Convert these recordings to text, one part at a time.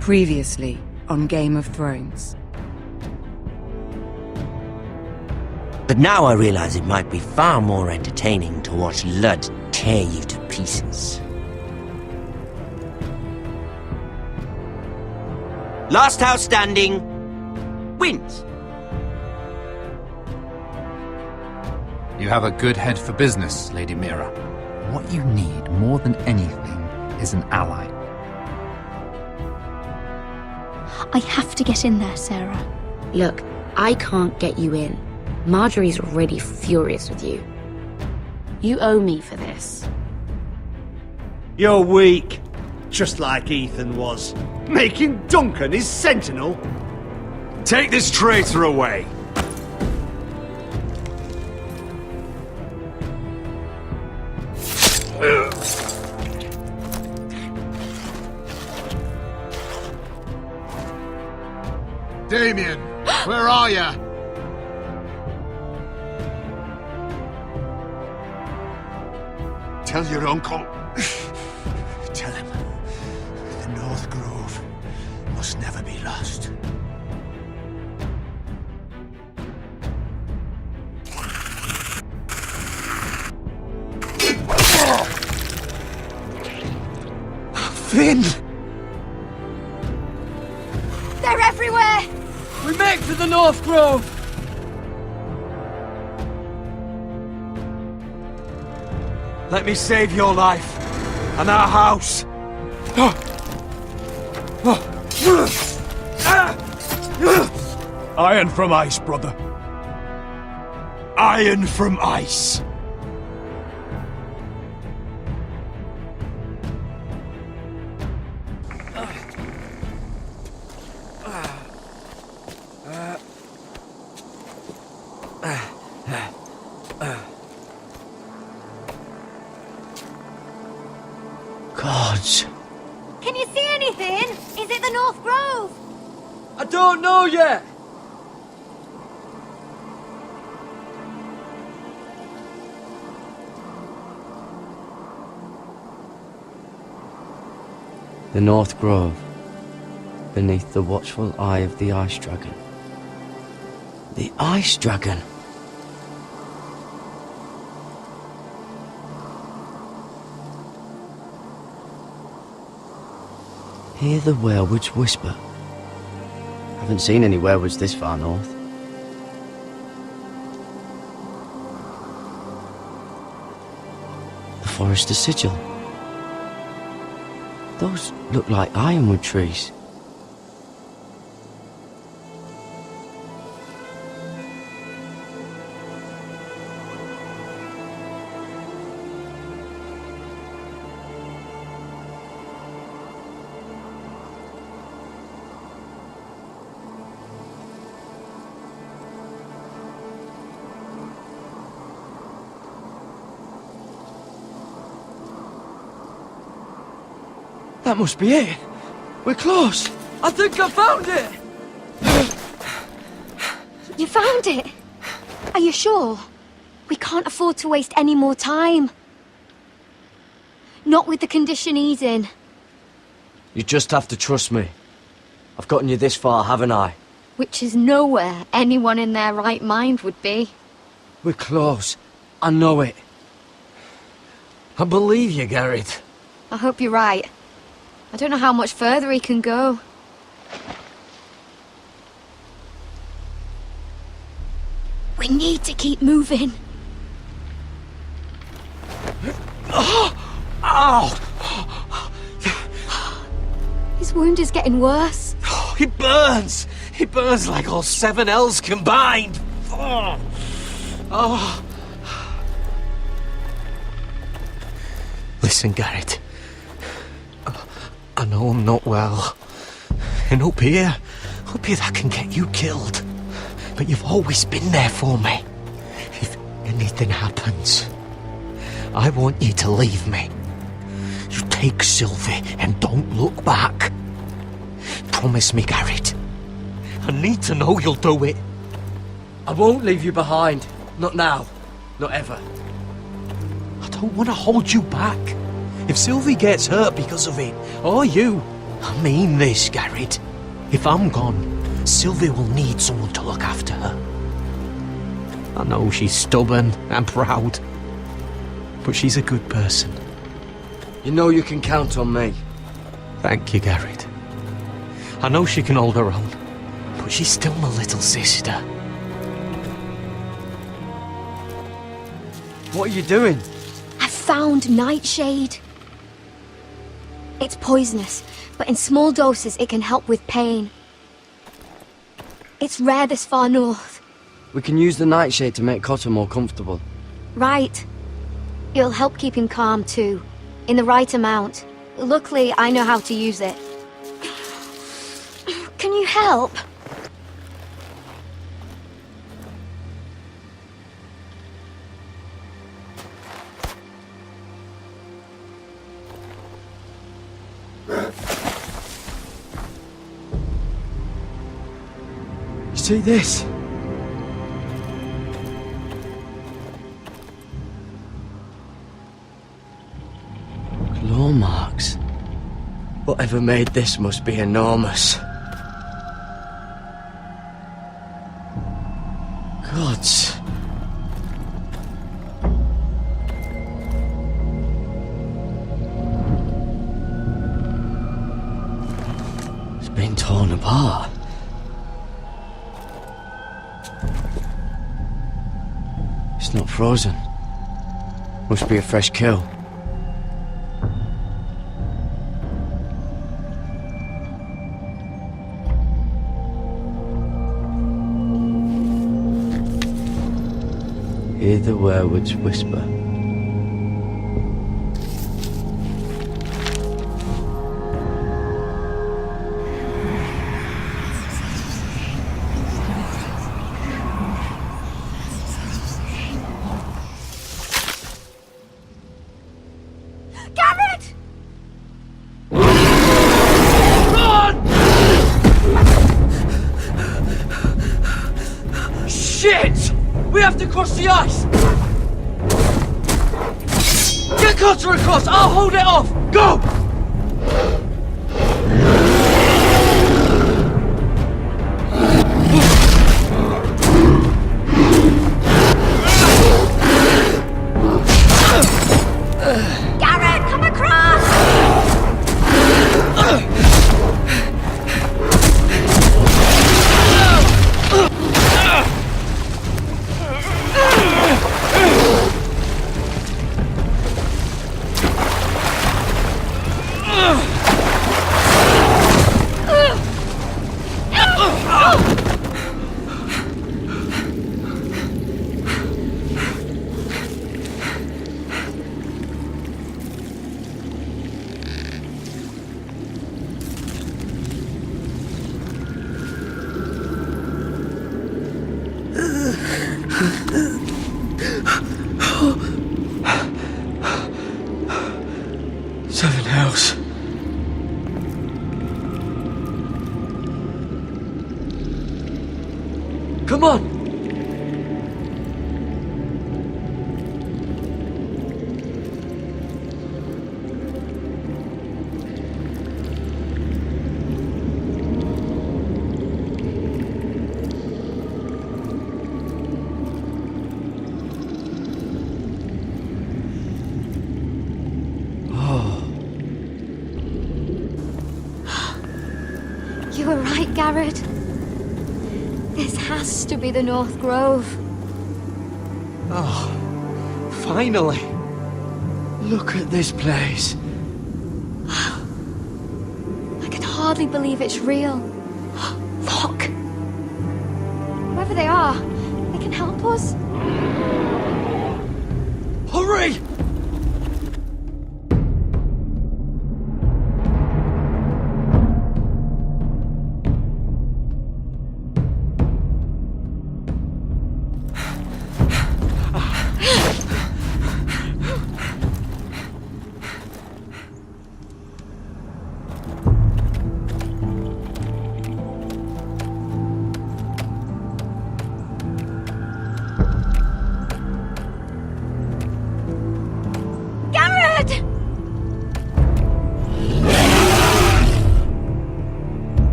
Previously on Game of Thrones. But now I realize it might be far more entertaining to watch Ludd tear you to pieces. Last house standing wins. You have a good head for business, Lady Mira. What you need more than anything is an ally. I have to get in there, Sarah. Look, I can't get you in. Marjorie's already furious with you. You owe me for this. You're weak. Just like Ethan was. Making Duncan his sentinel. Take this traitor away! Damien, where are ya? Tell your uncle. Tell him the North Grove must never be lost. Finn! They're everywhere! We make for the North Grove! Let me save your life and our house. Iron from ice, brother. Iron from ice. Gods. Can you see anything? Is it the North Grove? I don't know yet! The North Grove, beneath the watchful eye of the Ice Dragon. The Ice Dragon. Hear the werewoods whisper. Haven't seen any werewoods this far north. The Forester Sigil. Those look like ironwood trees. That must be it. We're close. I think I found it. You found it? Are you sure? We can't afford to waste any more time. Not with the condition he's in. You just have to trust me. I've gotten you this far, haven't I? Which is nowhere anyone in their right mind would be. We're close. I know it. I believe you, Garrett. I hope you're right. I don't know how much further he can go. We need to keep moving. Ow! His wound is getting worse. He burns! He burns like all 7 L's combined! Oh. Listen, Garrett. I know I'm not well. And up here that can get you killed. But you've always been there for me. If anything happens, I want you to leave me. You take Sylvie and don't look back. Promise me, Garrett. I need to know you'll do it. I won't leave you behind. Not now. Not ever. I don't want to hold you back. If Sylvie gets hurt because of it, or you, I mean this, Garrett. If I'm gone, Sylvia will need someone to look after her. I know she's stubborn and proud, but she's a good person. You know you can count on me. Thank you, Garrett. I know she can hold her own, but she's still my little sister. What are you doing? I found Nightshade. It's poisonous, but in small doses it can help with pain. It's rare this far north. We can use the nightshade to make Cotter more comfortable. Right. It'll help keep him calm too, in the right amount. Luckily, I know how to use it. Can you help? You see this? Claw marks. Whatever made this must be enormous. Gods. It's been torn apart. It's not frozen. Must be a fresh kill. Hear the werewolves whisper. Garrett! Shit! We have to cross the ice! Get Cotter across! I'll hold it off! Go! Garrett, come across! Seven hells. Come on! You were right, Garrett. This has to be the North Grove. Oh, finally. Look at this place. I can hardly believe it's real. Fuck. Whoever they are, they can help us. Hurry!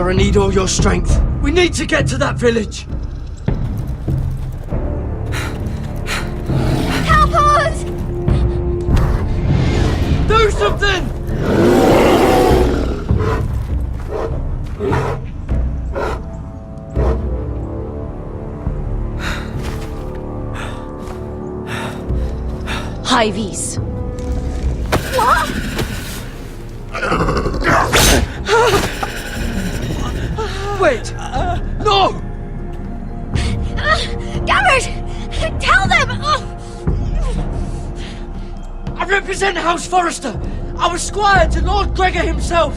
or I need all your strength. We need to get to that village. Help us! Do something! High V's. Wait! No! Garrett! Tell them! I represent House Forrester. I was squire to Lord Gregor himself.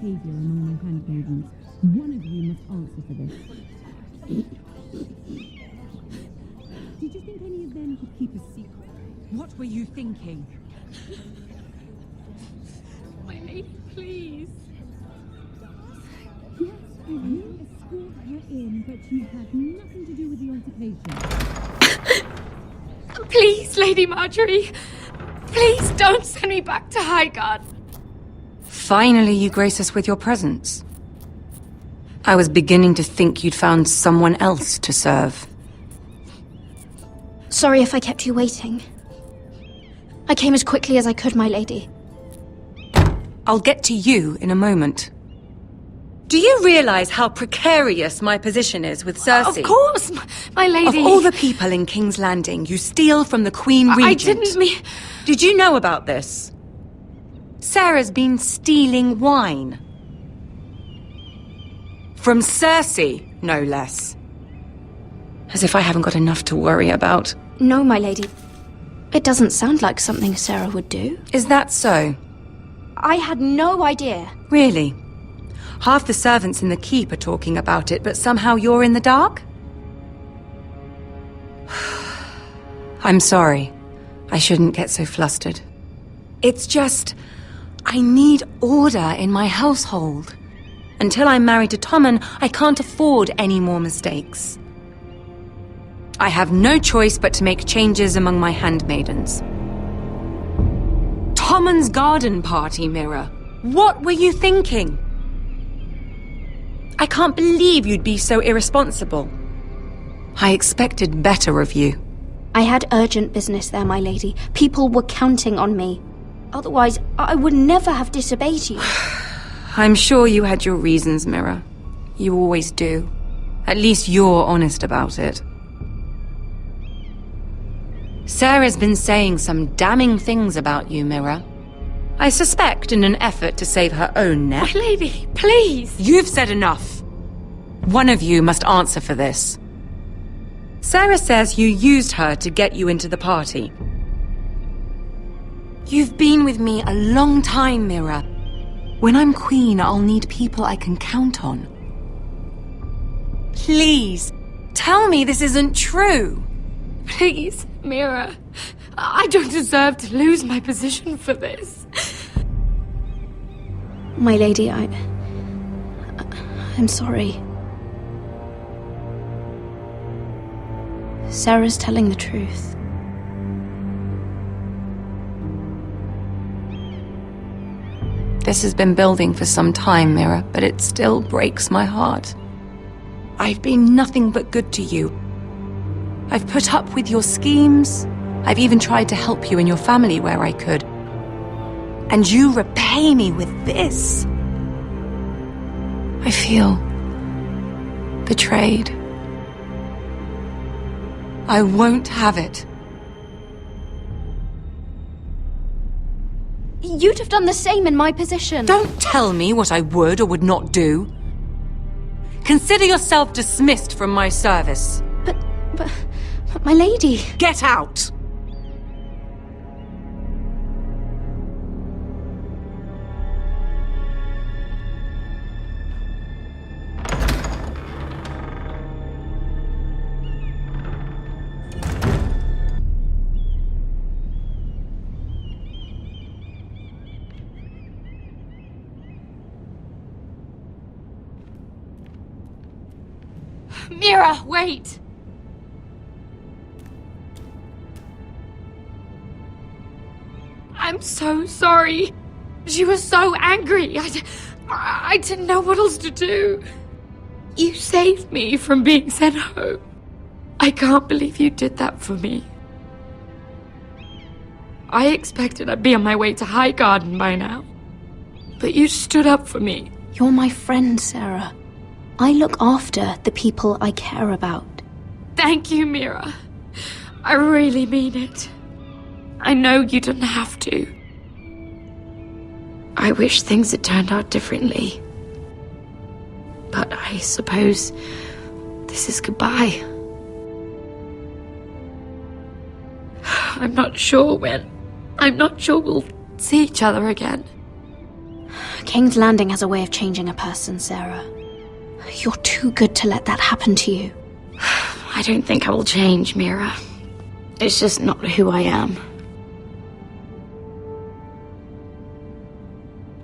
behavior among my handmaidens. One of you must answer for this. Did you think any of them could keep a secret? What were you thinking? My lady, please. Yes, you escort her in, but you had nothing to do with the altercation. Please, Lady Marjorie. Please don't send me back to Highgarden. Finally, you grace us with your presence. I was beginning to think you'd found someone else to serve. Sorry if I kept you waiting. I came as quickly as I could, my lady. I'll get to you in a moment. Do you realize how precarious my position is with Cersei? Of course, my lady. Of all the people in King's Landing, you steal from the Queen Regent. I didn't mean... Did you know about this? Sarah's been stealing wine. From Cersei, no less. As if I haven't got enough to worry about. No, my lady. It doesn't sound like something Sarah would do. Is that so? I had no idea. Really? Half the servants in the keep are talking about it, but somehow you're in the dark? I'm sorry. I shouldn't get so flustered. It's just... I need order in my household. Until I'm married to Tommen, I can't afford any more mistakes. I have no choice but to make changes among my handmaidens. Tommen's garden party, Mira. What were you thinking? I can't believe you'd be so irresponsible. I expected better of you. I had urgent business there, my lady. People were counting on me. Otherwise, I would never have disobeyed you. I'm sure you had your reasons, Mira. You always do. At least you're honest about it. Sarah's been saying some damning things about you, Mira. I suspect in an effort to save her own neck. My lady, please. You've said enough. One of you must answer for this. Sarah says you used her to get you into the party. You've been with me a long time, Mira. When I'm queen, I'll need people I can count on. Please, tell me this isn't true. Please, Mira. I don't deserve to lose my position for this. My lady, I'm sorry. Sarah's telling the truth. This has been building for some time, Mira, but it still breaks my heart. I've been nothing but good to you. I've put up with your schemes. I've even tried to help you and your family where I could. And you repay me with this. I feel betrayed. I won't have it. You'd have done the same in my position. Don't tell me what I would or would not do. Consider yourself dismissed from my service. But my lady... Get out! Mira, wait! I'm so sorry. She was so angry. I didn't know what else to do. You saved me from being sent home. I can't believe you did that for me. I expected I'd be on my way to High Garden by now. But you stood up for me. You're my friend, Sarah. I look after the people I care about. Thank you, Mira. I really mean it. I know you didn't have to. I wish things had turned out differently. But I suppose this is goodbye. I'm not sure when. I'm not sure we'll see each other again. King's Landing has a way of changing a person, Sarah. You're too good to let that happen to you. I don't think I will change, Mira. It's just not who I am.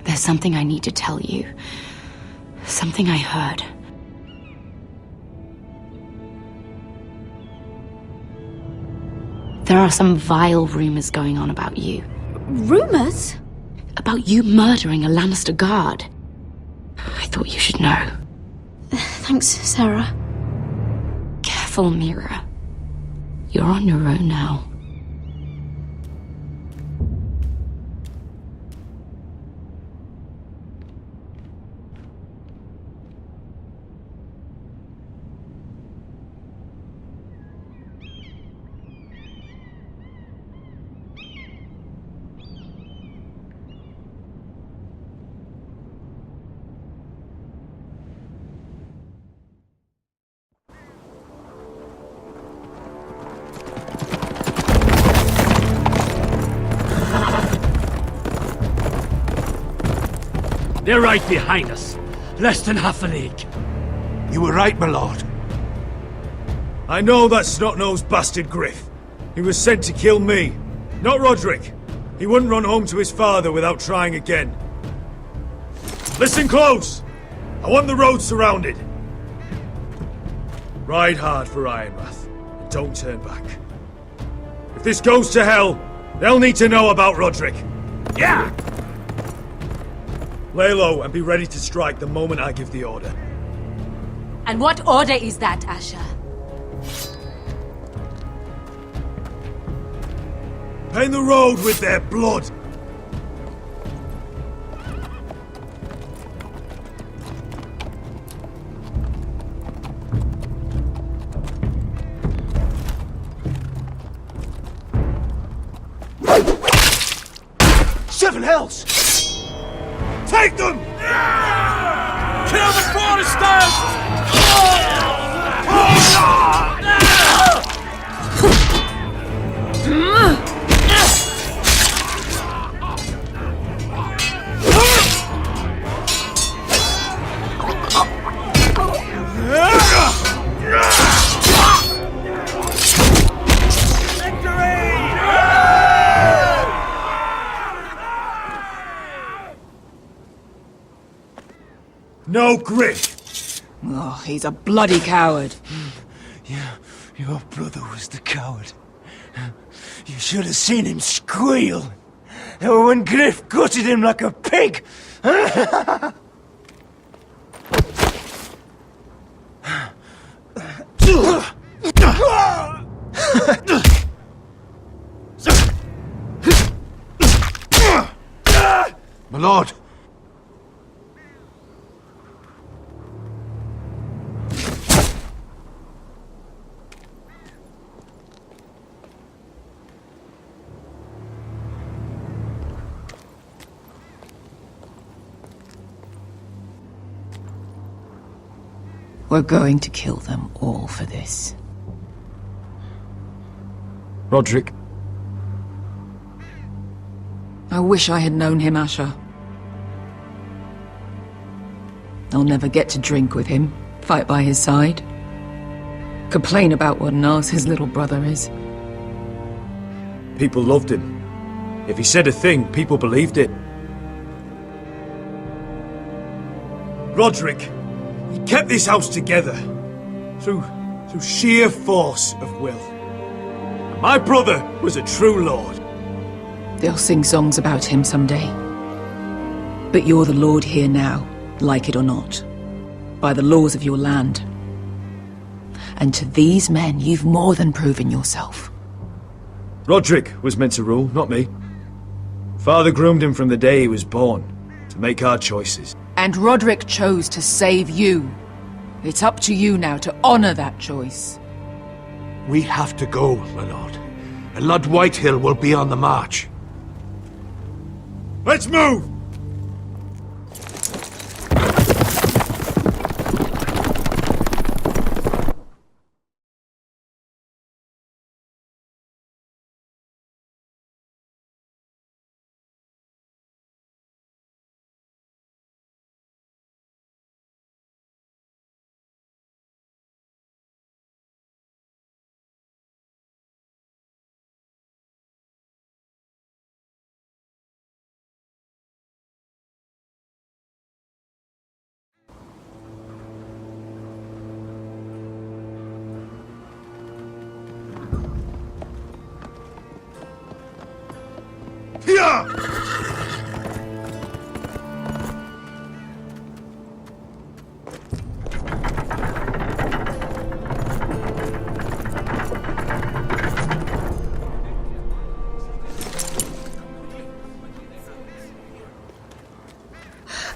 There's something I need to tell you. Something I heard. There are some vile rumors going on about you. Rumors? About you murdering a Lannister guard. I thought you should know. Thanks, Sarah. Careful, Mira. You're on your own now. They're right behind us. Less than half a league. You were right, my lord. I know that snot-nosed bastard Griff. He was sent to kill me, not Roderick. He wouldn't run home to his father without trying again. Listen close! I want the road surrounded. Ride hard for Ironrath, and don't turn back. If this goes to hell, they'll need to know about Roderick. Yeah! Lay low and be ready to strike the moment I give the order. And what order is that, Asher? Paint the road with their blood! Seven hells! Take them! Kill the Foresters! No Griff! Oh, he's a bloody coward. Yeah, your brother was the coward. You should have seen him squeal. When Griff gutted him like a pig. My lord. We're going to kill them all for this. Roderick. I wish I had known him, Asher. I'll never get to drink with him, fight by his side, complain about what an arse his little brother is. People loved him. If he said a thing, people believed it. Roderick, he kept this house together through sheer force of will. My brother was a true lord. They'll sing songs about him someday. But you're the lord here now, like it or not, by the laws of your land. And to these men, you've more than proven yourself. Roderick was meant to rule, not me. Father groomed him from the day he was born, to make our choices. And Roderick chose to save you. It's up to you now to honor that choice. We have to go, my lord. And Lord Whitehill will be on the march. Let's move!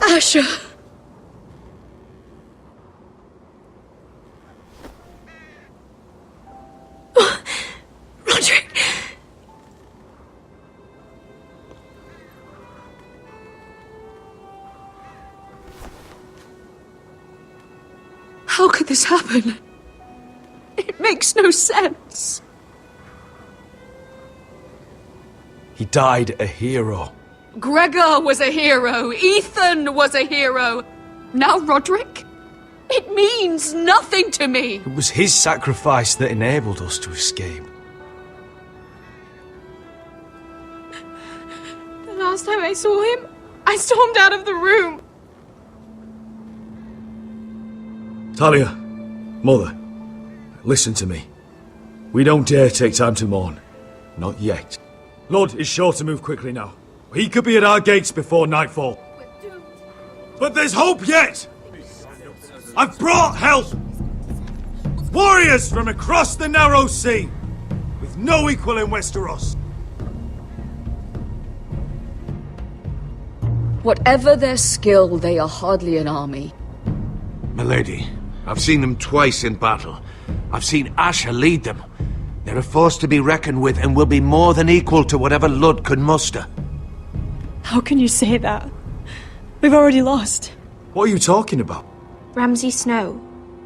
Asher! Roderick! How could this happen? It makes no sense. He died a hero. Gregor was a hero. Ethan was a hero. Now Roderick? It means nothing to me. It was his sacrifice that enabled us to escape. The last time I saw him, I stormed out of the room. Talia, Mother, listen to me. We don't dare take time to mourn. Not yet. Lord is sure to move quickly now. He could be at our gates before nightfall. But there's hope yet! I've brought help! Warriors from across the narrow sea, with no equal in Westeros. Whatever their skill, they are hardly an army. Milady, I've seen them twice in battle. I've seen Asher lead them. They're a force to be reckoned with and will be more than equal to whatever Lud could muster. How can you say that? We've already lost. What are you talking about? Ramsay Snow.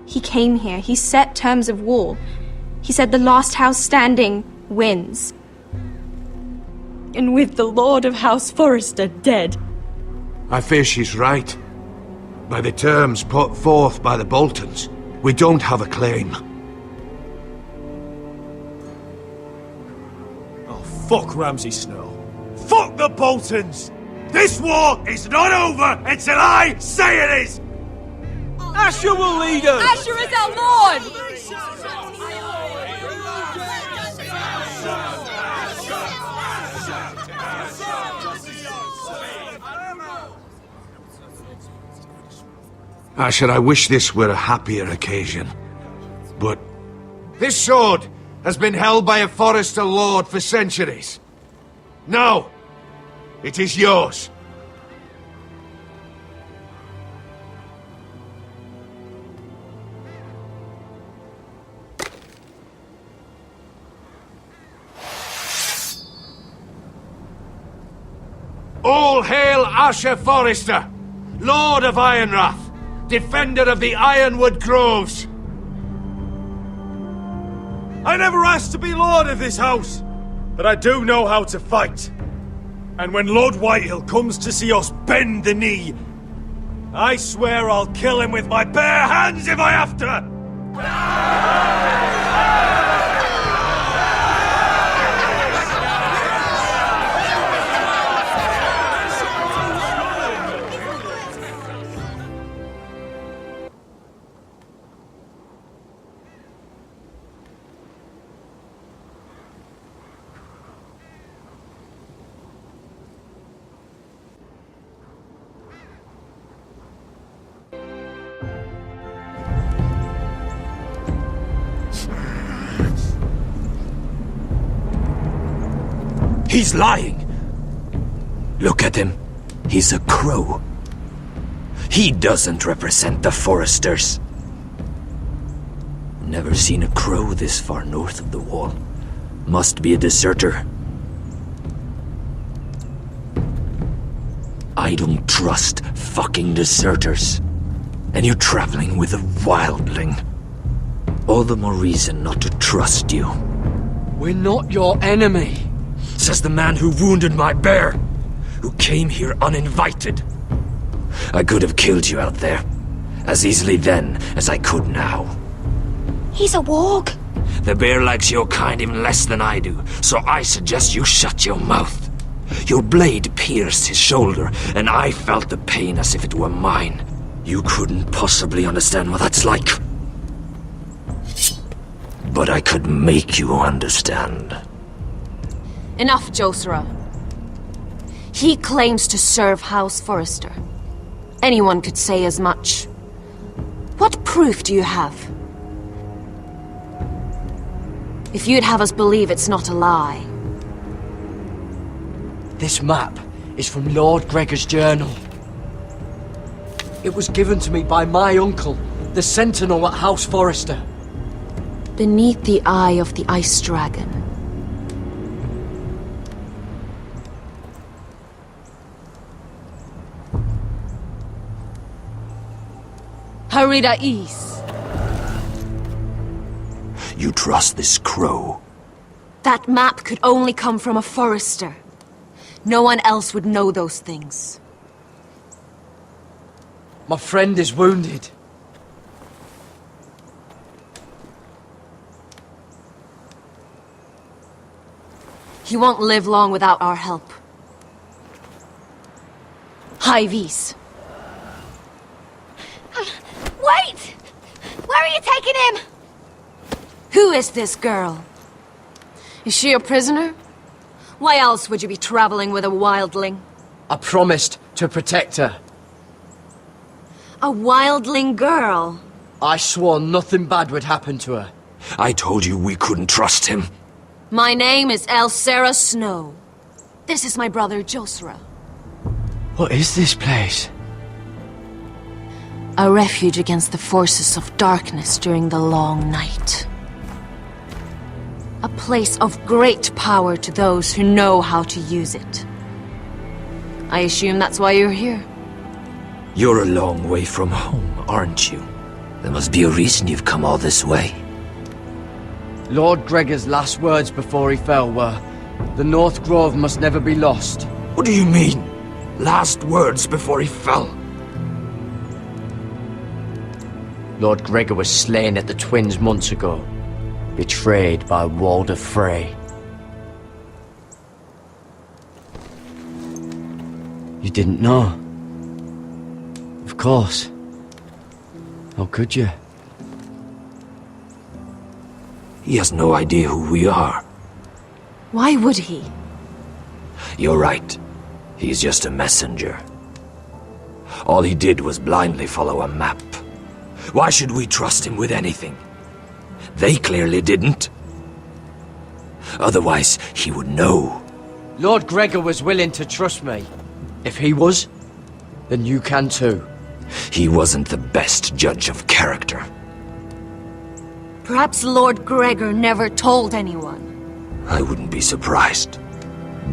He came here, he set terms of war. He said the last house standing wins. And with the Lord of House Forrester dead. I fear she's right. By the terms put forth by the Boltons, we don't have a claim. Oh, fuck Ramsay Snow. Fuck the Boltons! This war is not over until I say it is! Asher will lead us! Asher is our Lord! Asher, I wish this were a happier occasion. But this sword has been held by a Forrester Lord for centuries. Now, it is yours. All hail Asher Forrester, Lord of Ironrath, defender of the Ironwood Groves. I never asked to be lord of this house, but I do know how to fight. And when Lord Whitehill comes to see us bend the knee, I swear I'll kill him with my bare hands if I have to! He's lying! Look at him. He's a crow. He doesn't represent the Foresters. Never seen a crow this far north of the wall. Must be a deserter. I don't trust fucking deserters. And you're traveling with a wildling. All the more reason not to trust you. We're not your enemy. Says the man who wounded my bear, who came here uninvited. I could have killed you out there, as easily then as I could now. He's a warg. The bear likes your kind even less than I do, so I suggest you shut your mouth. Your blade pierced his shoulder, and I felt the pain as if it were mine. You couldn't possibly understand what that's like. But I could make you understand. Enough, Josera. He claims to serve House Forrester. Anyone could say as much. What proof do you have? If you'd have us believe it's not a lie. This map is from Lord Gregor's journal. It was given to me by my uncle, the Sentinel at House Forrester. Beneath the eye of the Ice Dragon. Harida East. You trust this crow? That map could only come from a Forrester. No one else would know those things. My friend is wounded. He won't live long without our help. High Vis. Wait! Where are you taking him? Who is this girl? Is she a prisoner? Why else would you be traveling with a wildling? I promised to protect her. A wildling girl? I swore nothing bad would happen to her. I told you we couldn't trust him. My name is Elsera Snow. This is my brother Josera. What is this place? A refuge against the forces of darkness during the long night. A place of great power to those who know how to use it. I assume that's why you're here. You're a long way from home, aren't you? There must be a reason you've come all this way. Lord Gregor's last words before he fell were, "The North Grove must never be lost." What do you mean? Last words before he fell? Lord Gregor was slain at the Twins months ago, betrayed by Walder Frey. You didn't know? Of course. How could you? He has no idea who we are. Why would he? You're right. He's just a messenger. All he did was blindly follow a map. Why should we trust him with anything? They clearly didn't. Otherwise, he would know. Lord Gregor was willing to trust me. If he was, then you can too. He wasn't the best judge of character. Perhaps Lord Gregor never told anyone. I wouldn't be surprised.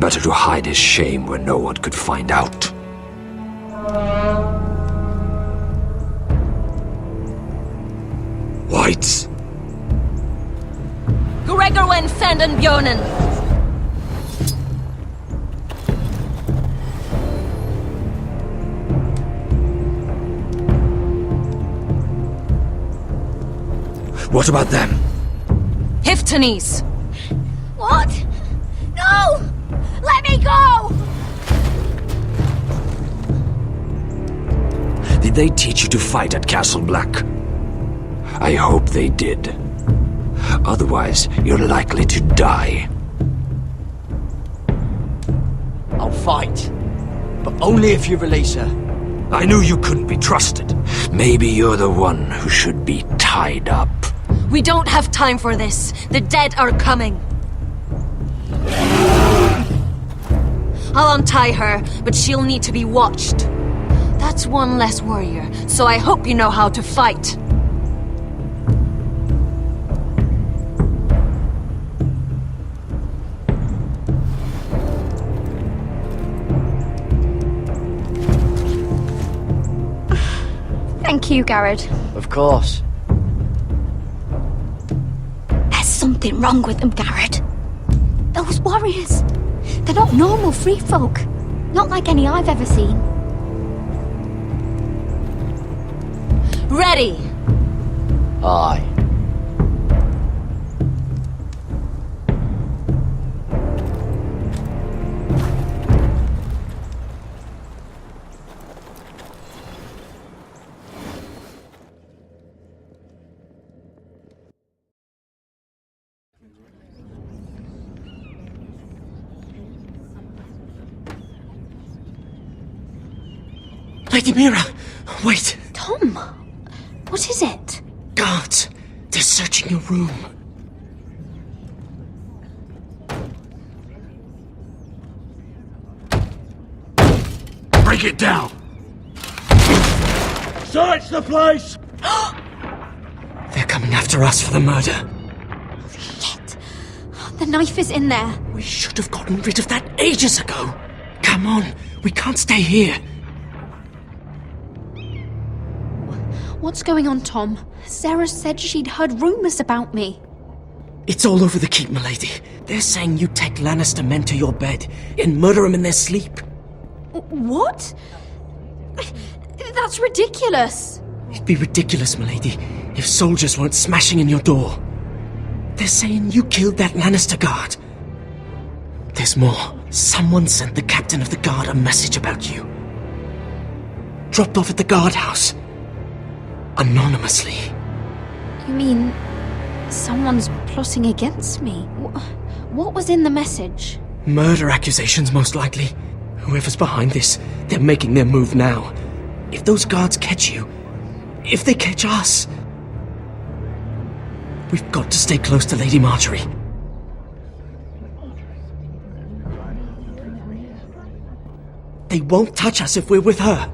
Better to hide his shame where no one could find out. Whites. Gregor wen fanden björnen. What about them? Hiftanes. What? No! Let me go! Did they teach you to fight at Castle Black? I hope they did. Otherwise, you're likely to die. I'll fight. But only if you release her. I knew you couldn't be trusted. Maybe you're the one who should be tied up. We don't have time for this. The dead are coming. I'll untie her, but she'll need to be watched. That's one less warrior, so I hope you know how to fight. Thank you, Garrett. Of course. There's something wrong with them, Garrett. Those warriors. They're not normal free folk. Not like any I've ever seen. Ready! Aye. Lady Mira, wait. Tom, what is it? Guards, they're searching your room. Break it down! Search the place! They're coming after us for the murder. Shit. The knife is in there. We should have gotten rid of that ages ago. Come on, we can't stay here. What's going on, Tom? Sarah said she'd heard rumors about me. It's all over the keep, milady. They're saying you take Lannister men to your bed and murder them in their sleep. What? That's ridiculous. It'd be ridiculous, milady, if soldiers weren't smashing in your door. They're saying you killed that Lannister guard. There's more. Someone sent the captain of the guard a message about you. Dropped off at the guardhouse. Anonymously. You mean someone's plotting against me? What was in the message? Murder accusations, most likely. Whoever's behind this, they're making their move now. If those guards catch you, if they catch us, we've got to stay close to Lady Marjorie. They won't touch us if we're with her.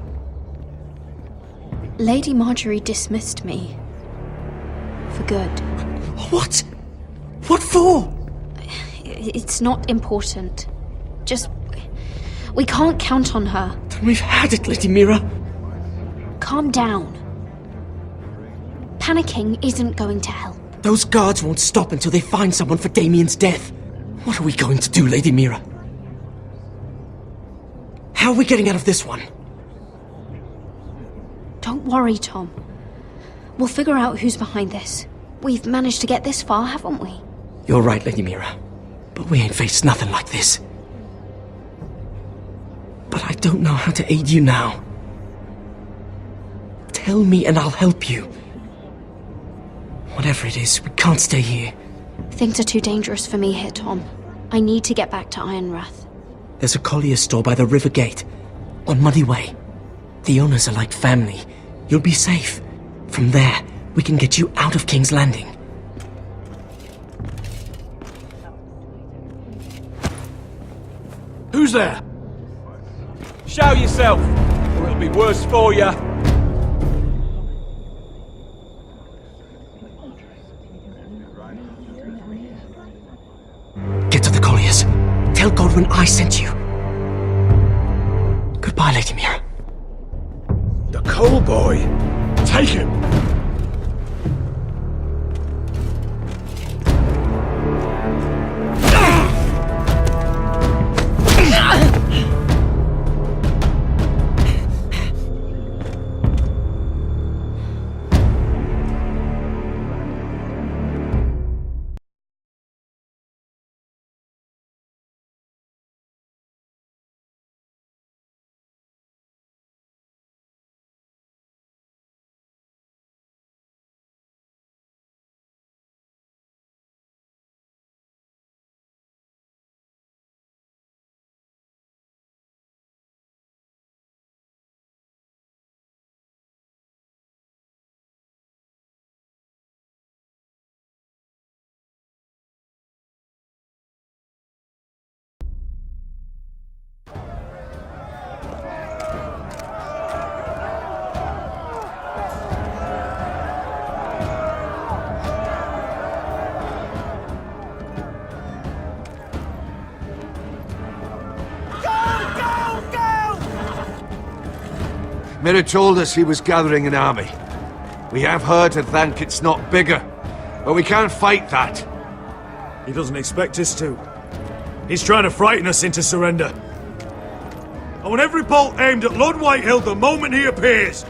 Lady Marjorie dismissed me. For good. What? What for? It's not important. Just... we can't count on her. Then we've had it, Lady Mira. Calm down. Panicking isn't going to help. Those guards won't stop until they find someone for Damien's death. What are we going to do, Lady Mira? How are we getting out of this one? Don't worry, Tom. We'll figure out who's behind this. We've managed to get this far, haven't we? You're right, Lady Mira. But we ain't faced nothing like this. But I don't know how to aid you now. Tell me and I'll help you. Whatever it is, we can't stay here. Things are too dangerous for me here, Tom. I need to get back to Ironrath. There's a collier store by the river gate, on Muddy Way. The owners are like family. You'll be safe. From there, we can get you out of King's Landing. Who's there? Show yourself, or it'll be worse for you. Get to the colliers. Tell Godwin I sent you. Goodbye, Lady Mira. The coal boy. Take him. Mira told us he was gathering an army. We have her to thank it's not bigger, but we can't fight that. He doesn't expect us to. He's trying to frighten us into surrender. I want every bolt aimed at Lord Whitehill the moment he appears.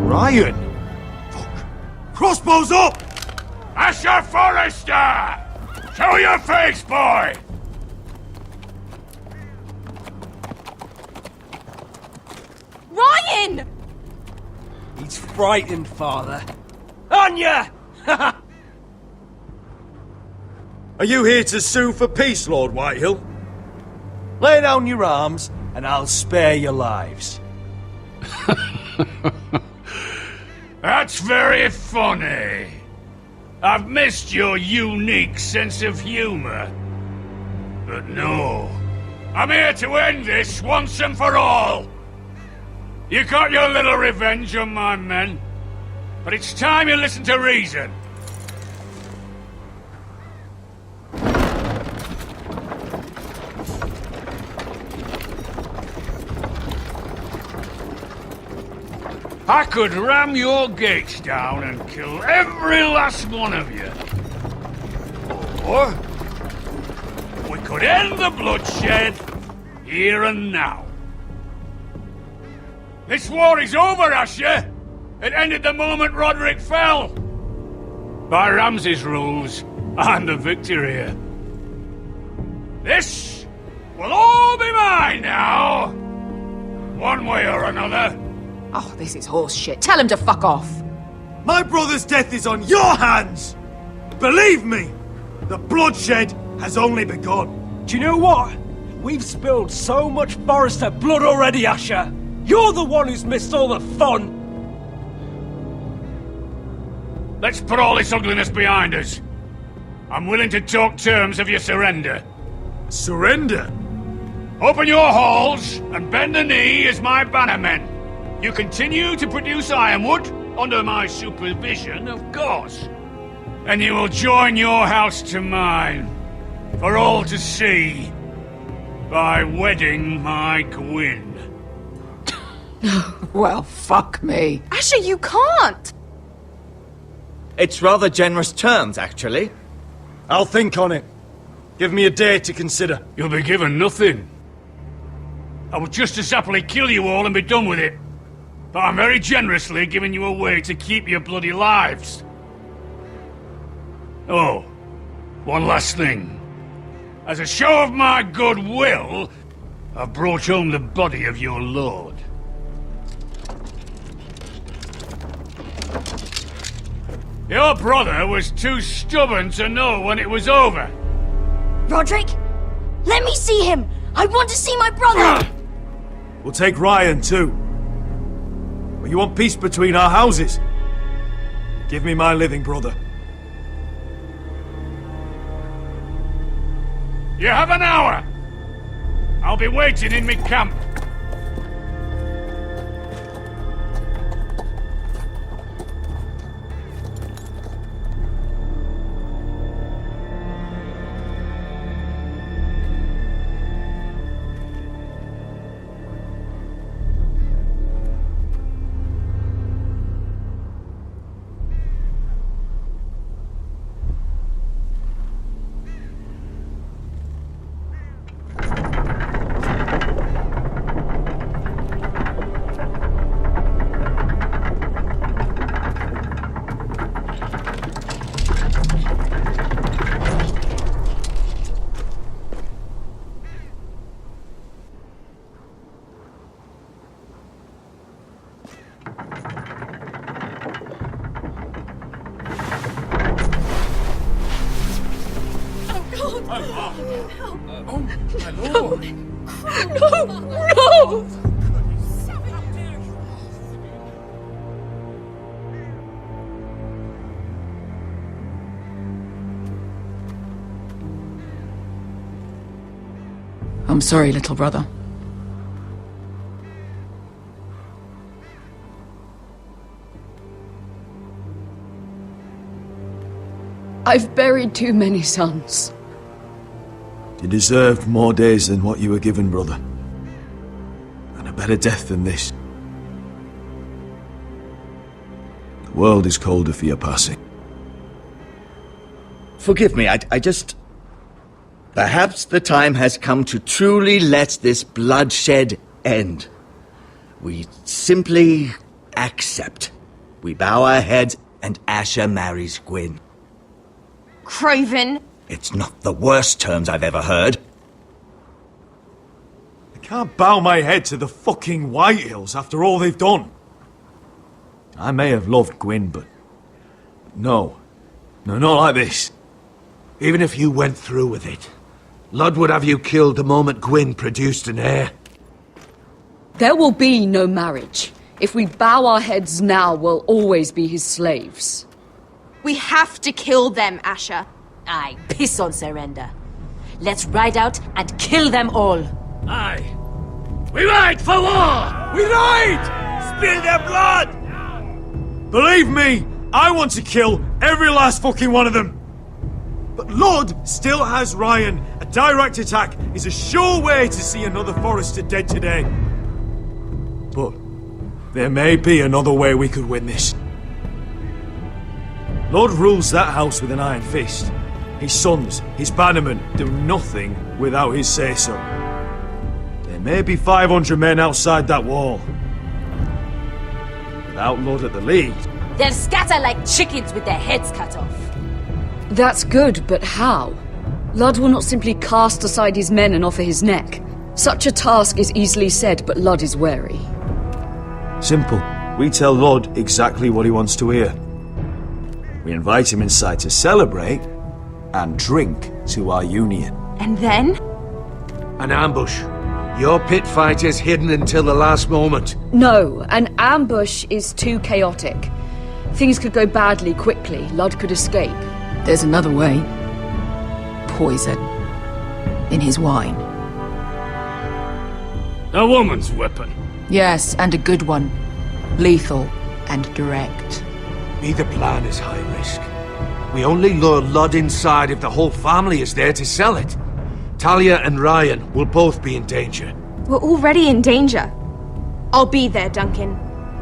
Ryan! Crossbows up! Asher Forrester! Show your face, boy! Ryan! He's frightened, Father. Anya! Are you here to sue for peace, Lord Whitehill? Lay down your arms, and I'll spare your lives. That's very funny. I've missed your unique sense of humor. But no, I'm here to end this once and for all. You got your little revenge on my men, but it's time you listen to reason. I could ram your gates down and kill every last one of you. Or we could end the bloodshed here and now. This war is over, Asher. It ended the moment Roderick fell. By Ramsay's rules, I'm the victor here. This will all be mine now. One way or another. Oh, this is horse shit. Tell him to fuck off. My brother's death is on your hands! Believe me, the bloodshed has only begun. Do you know what? We've spilled so much Forrester blood already, Asher. You're the one who's missed all the fun. Let's put all this ugliness behind us. I'm willing to talk terms of your surrender. Surrender? Open your halls and bend the knee as my bannermen. You continue to produce ironwood under my supervision, of course. and you will join your house to mine, for all to see, by wedding my Gwyn. Well, fuck me. Asher, you can't! It's rather generous terms, actually. I'll think on it. Give me a day to consider. You'll be given nothing. I would just as happily kill you all and be done with it. But I'm very generously giving you a way to keep your bloody lives. Oh, one last thing. As a show of my goodwill, I've brought home the body of your lord. Your brother was too stubborn to know when it was over. Roderick? Let me see him! I want to see my brother! We'll take Ryan, too. But you want peace between our houses? Give me my living brother. You have an hour! I'll be waiting in my camp. No! I'm sorry, little brother. I've buried too many sons. You deserved more days than what you were given, brother. And a better death than this. The world is colder for your passing. Forgive me, I just... Perhaps the time has come to truly let this bloodshed end. We simply accept. We bow our heads and Asher marries Gwyn. Craven! It's not the worst terms I've ever heard. I can't bow my head to the fucking Whitehills after all they've done. I may have loved Gwyn, but... No, not like this. Even if you went through with it, Lud would have you killed the moment Gwyn produced an heir. There will be no marriage. If we bow our heads now, we'll always be his slaves. We have to kill them, Asher. Aye, piss on surrender. Let's ride out and kill them all. Aye. We ride for war! We ride! Spill their blood! Believe me, I want to kill every last fucking one of them. But Lud still has Ryan. A direct attack is a sure way to see another Forrester dead today. But there may be another way we could win this. Lud rules that house with an iron fist. His sons, his bannermen, do nothing without his say-so. There may be 500 men outside that wall. Without Lud at the lead... They'll scatter like chickens with their heads cut off. That's good, but how? Lud will not simply cast aside his men and offer his neck. Such a task is easily said, but Lud is wary. Simple. We tell Lud exactly what he wants to hear. We invite him inside to celebrate and drink to our union. And then? An ambush. Your pit fight is hidden until the last moment. No, an ambush is too chaotic. Things could go badly quickly. Lud could escape. There's another way. Poison. In his wine. A woman's weapon. Yes, and a good one. Lethal and direct. Neither plan is high risk. We only lure Lud inside if the whole family is there to sell it. Talia and Ryan will both be in danger. We're already in danger. I'll be there, Duncan.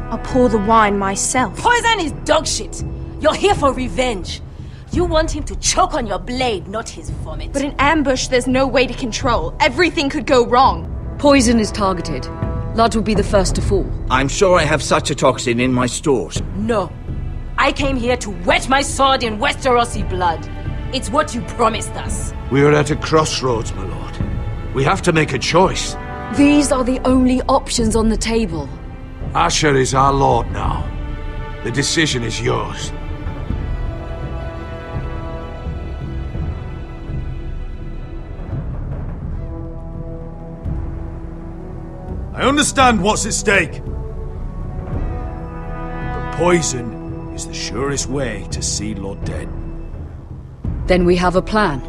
I'll pour the wine myself. Poison is dog shit. You're here for revenge. You want him to choke on your blade, not his vomit. But in ambush, there's no way to control. Everything could go wrong. Poison is targeted. Lud will be the first to fall. I'm sure I have such a toxin in my stores. No. I came here to wet my sword in Westerosi blood. It's what you promised us. We're at a crossroads, my lord. We have to make a choice. These are the only options on the table. Asher is our lord now. The decision is yours. I understand what's at stake. But poison is the surest way to see Lord dead. Then we have a plan.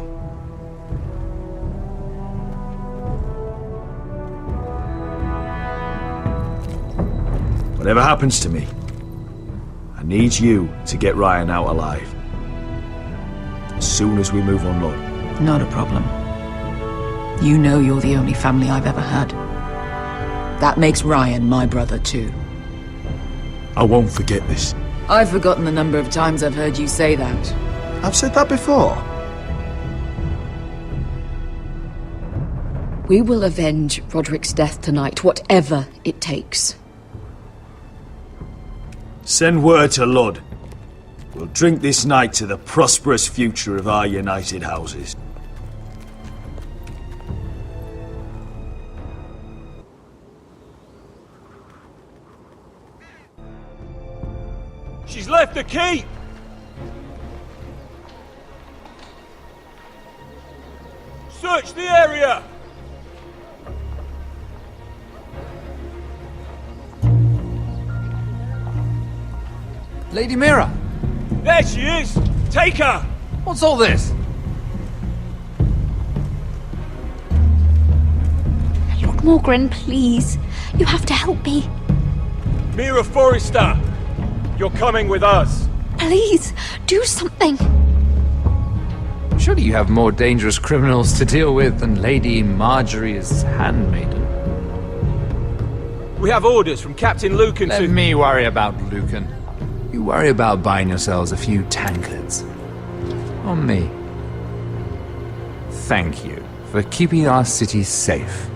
Whatever happens to me, I need you to get Ryan out alive. As soon as we move on, Lord. Not a problem. You know you're the only family I've ever had. That makes Ryan my brother too. I won't forget this. I've forgotten the number of times I've heard you say that. I've said that before. We will avenge Roderick's death tonight, whatever it takes. Send word to Lud. We'll drink this night to the prosperous future of our united houses. She's left the keep! Search the area! Lady Mira! There she is! Take her! What's all this? Lord Morgren, please. You have to help me. Mira Forrester! You're coming with us! Please, do something! Surely you have more dangerous criminals to deal with than Lady Marjorie's handmaiden. We have orders from Captain Lucan Let me worry about Lucan. You worry about buying yourselves a few tankards. On me. Thank you for keeping our city safe.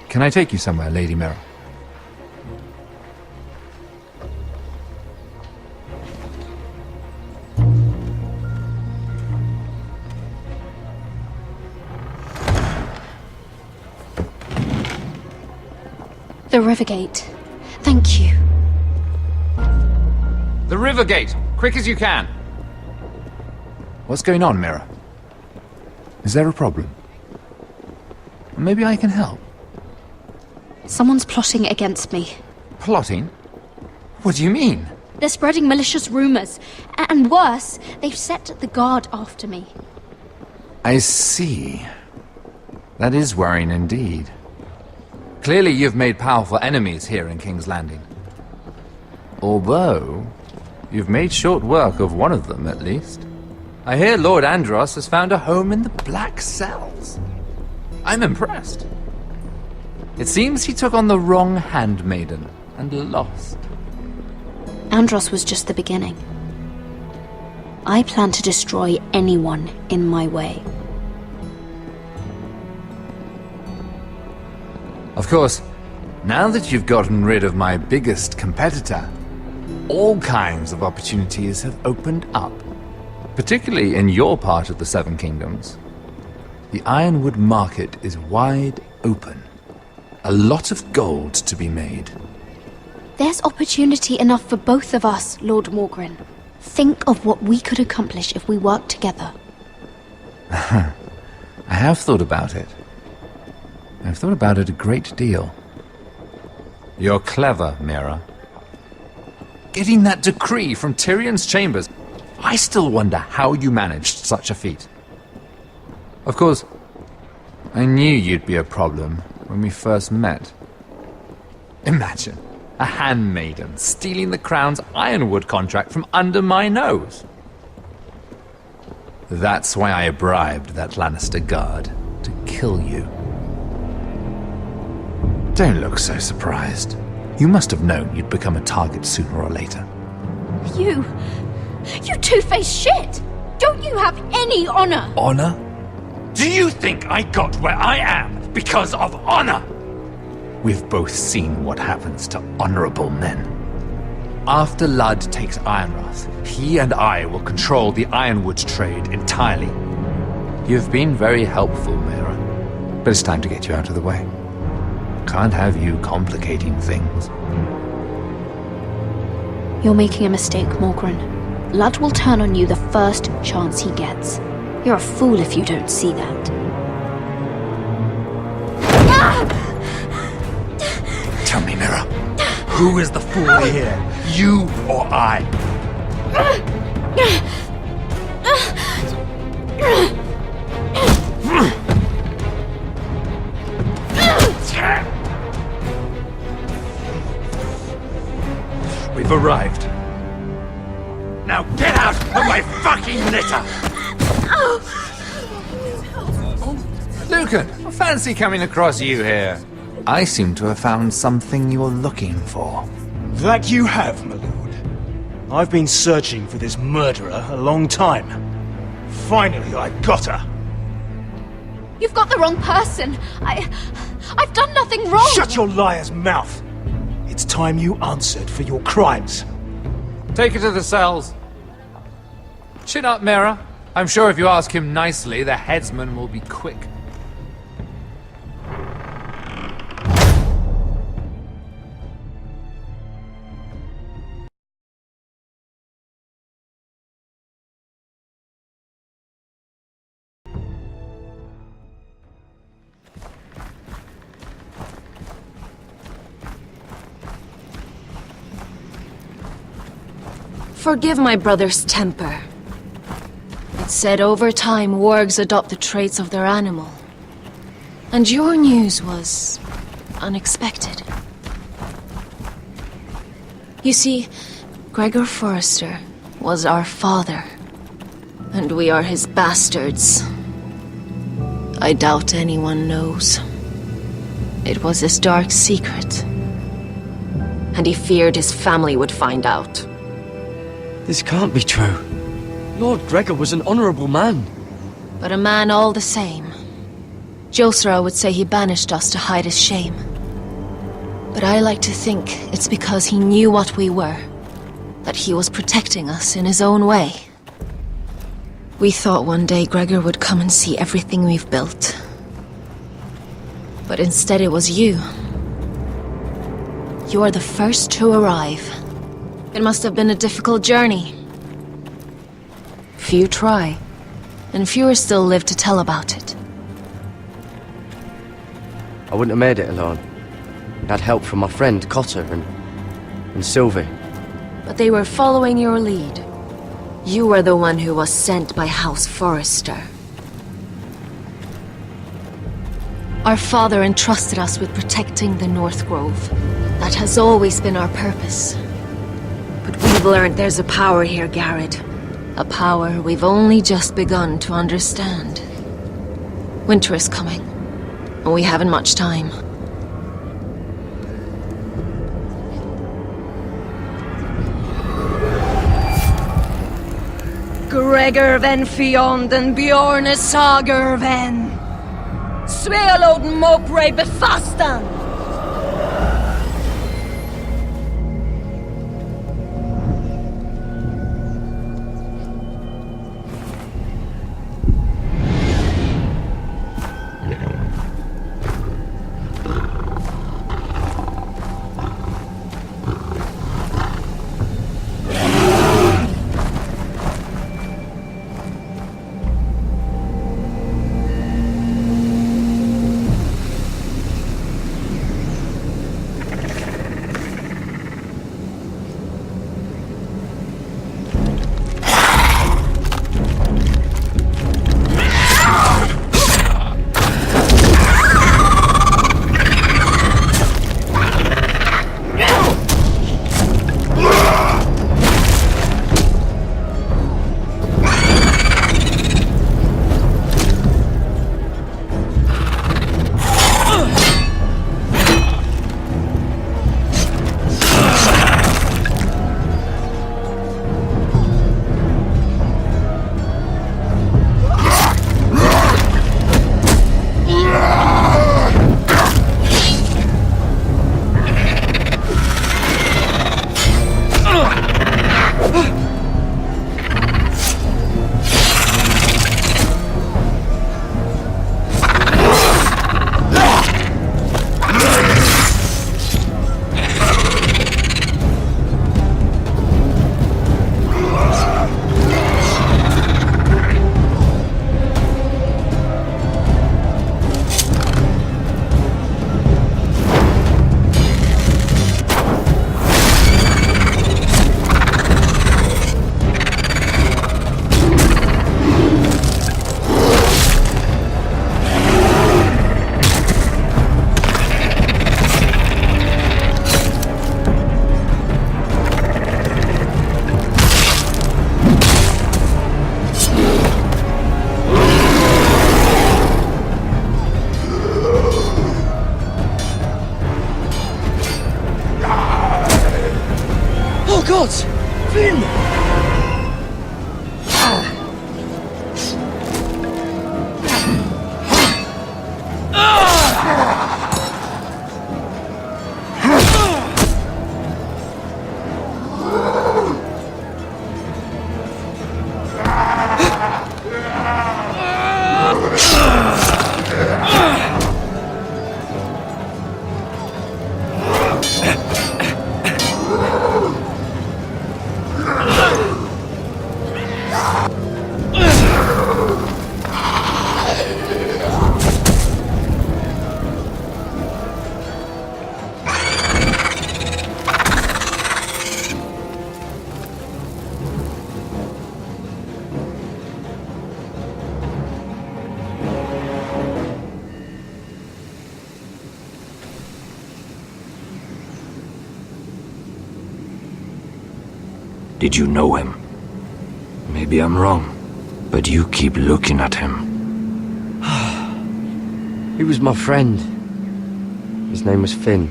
Can I take you somewhere, Lady Mira? The Rivergate. Thank you. The Rivergate! Quick as you can! What's going on, Mira? Is there a problem? Maybe I can help. Someone's plotting against me. Plotting? What do you mean? They're spreading malicious rumors. And worse, they've set the guard after me. I see. That is worrying indeed. Clearly you've made powerful enemies here in King's Landing. Although, you've made short work of one of them, at least. I hear Lord Andros has found a home in the Black Cells. I'm impressed. It seems he took on the wrong handmaiden and lost. Andros was just the beginning. I plan to destroy anyone in my way. Of course, now that you've gotten rid of my biggest competitor, all kinds of opportunities have opened up. Particularly in your part of the Seven Kingdoms. The Ironwood market is wide open. A lot of gold to be made. There's opportunity enough for both of us, Lord Morgren. Think of what we could accomplish if we worked together. I have thought about it. I've thought about it a great deal. You're clever, Mira. Getting that decree from Tyrion's chambers, I still wonder how you managed such a feat. Of course, I knew you'd be a problem when we first met. Imagine, A handmaiden stealing the crown's ironwood contract from under my nose. That's why I bribed that Lannister guard to kill you. Don't look so surprised. You must have known you'd become a target sooner or later. You two-faced shit! Don't you have any honor? Honor? Do you think I got where I am because of honor? We've both seen what happens to honorable men. After Ludd takes Ironrath, he and I will control the ironwood trade entirely. You've been very helpful, Mira, but it's time to get you out of the way. Can't have you complicating things. You're making a mistake, Morgren. Ludd will turn on you the first chance he gets. You're a fool if you don't see that. Tell me, Mira, who is the fool here? You or I? We've arrived. Now get out of my fucking litter! Lucan, fancy coming across you here. I seem to have found something you're looking for. That you have, my lord. I've been searching for this murderer a long time. Finally, I got her. You've got the wrong person. I've done nothing wrong. Shut your liar's mouth. It's time you answered for your crimes. Take her to the cells. Chin up, Mira. I'm sure if you ask him nicely, the headsman will be quick. Forgive my brother's temper. It's said over time wargs adopt the traits of their animal. And your news was unexpected. You see, Gregor Forrester was our father, and we are his bastards. I doubt anyone knows. It was his dark secret, and he feared his family would find out. This can't be true. Lord Gregor was an honorable man. But a man all the same. Josra would say he banished us to hide his shame. But I like to think it's because he knew what we were, that he was protecting us in his own way. We thought one day Gregor would come and see everything we've built. But instead it was you. You are the first to arrive. It must have been a difficult journey. Few try, and fewer still live to tell about it. I wouldn't have made it alone. I had help from my friend Cotter and Sylvie. But they were following your lead. You were the one who was sent by House Forrester. Our father entrusted us with protecting the North Grove. That has always been our purpose. But we've learned there's a power here, Garrett. A power we've only just begun to understand. Winter is coming, and we haven't much time. Gregor ven Fionden Bjorne Sager ven Svealoden Mopre Befastan. What? Finn! Did you know him? Maybe I'm wrong, but you keep looking at him. He was my friend. His name was Finn.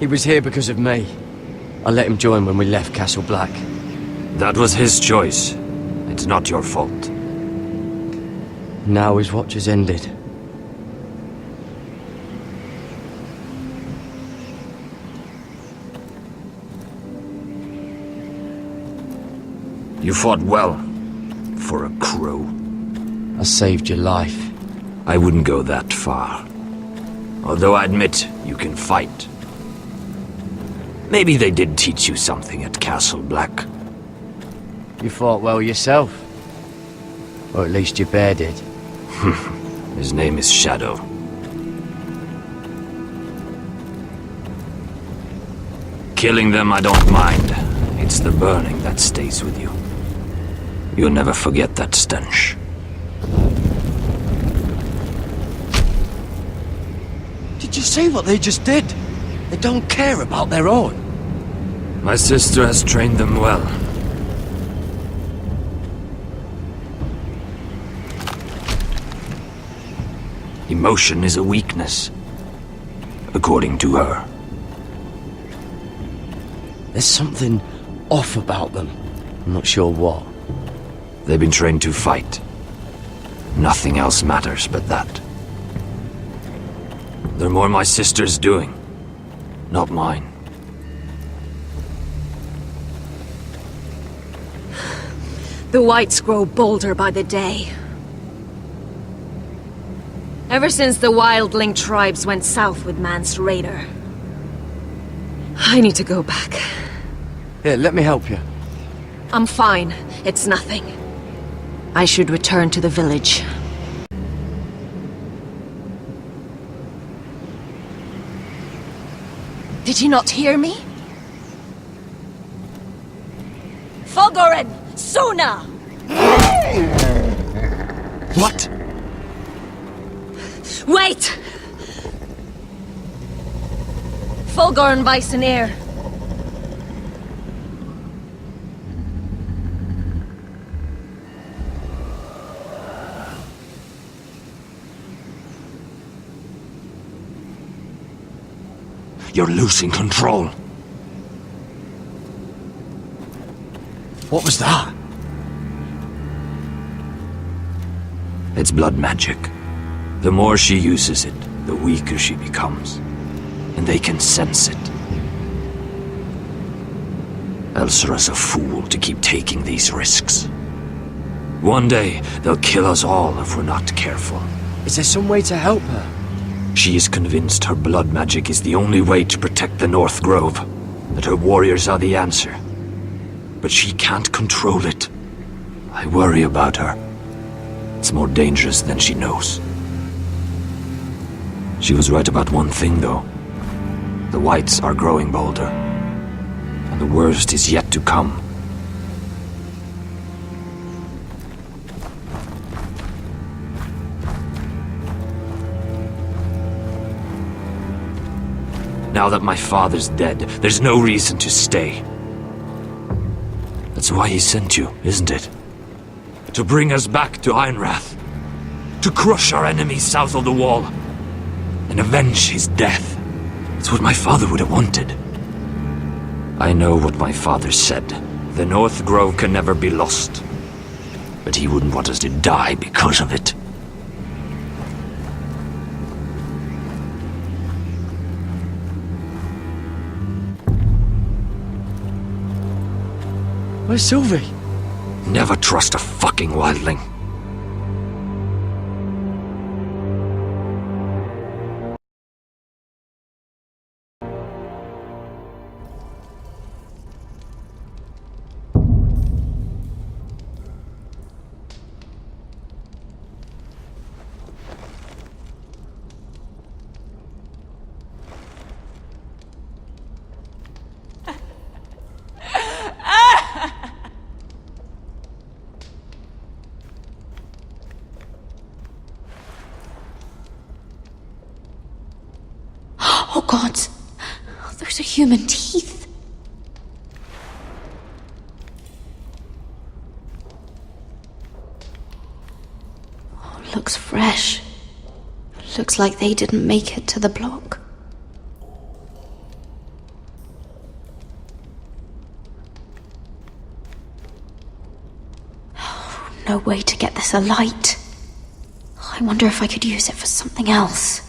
He was here because of me. I let him join when we left Castle Black. That was his choice. It's not your fault. Now his watch has ended. You fought well, for a crow. I saved your life. I wouldn't go that far. Although I admit, you can fight. Maybe they did teach you something at Castle Black. You fought well yourself. Or at least your bear did. His name is Shadow. Killing them I don't mind. It's the burning that stays with you. You'll never forget that stench. Did you see what they just did? They don't care about their own. My sister has trained them well. Emotion is a weakness, according to her. There's something off about them. I'm not sure what. They've been trained to fight. Nothing else matters but that. They're more my sister's doing, not mine. The whites grow bolder by the day. Ever since the wildling tribes went south with Mance Raider. I need to go back. Here, let me help you. I'm fine. It's nothing. I should return to the village. Did you not hear me? Fogoren! Sooner! What? Wait! Fulgorn Viceneer. You're losing control. What was that? It's blood magic. The more she uses it, the weaker she becomes. And they can sense it. Elsera's a fool to keep taking these risks. One day, they'll kill us all if we're not careful. Is there some way to help her? She is convinced her blood magic is the only way to protect the North Grove, that her warriors are the answer. But she can't control it. I worry about her. It's more dangerous than she knows. She was right about one thing, though. The whites are growing bolder. And the worst is yet to come. Now that my father's dead, there's no reason to stay. That's why he sent you, isn't it? To bring us back to Ironrath. To crush our enemies south of the Wall. And avenge his death. It's what my father would have wanted. I know what my father said. The North Grove can never be lost. But he wouldn't want us to die because of it. Where's Sylvie? Never trust a fucking wildling. Oh God, those are human teeth. Oh, looks fresh. Looks like they didn't make it to the block. Oh, no way to get this alight. I wonder if I could use it for something else.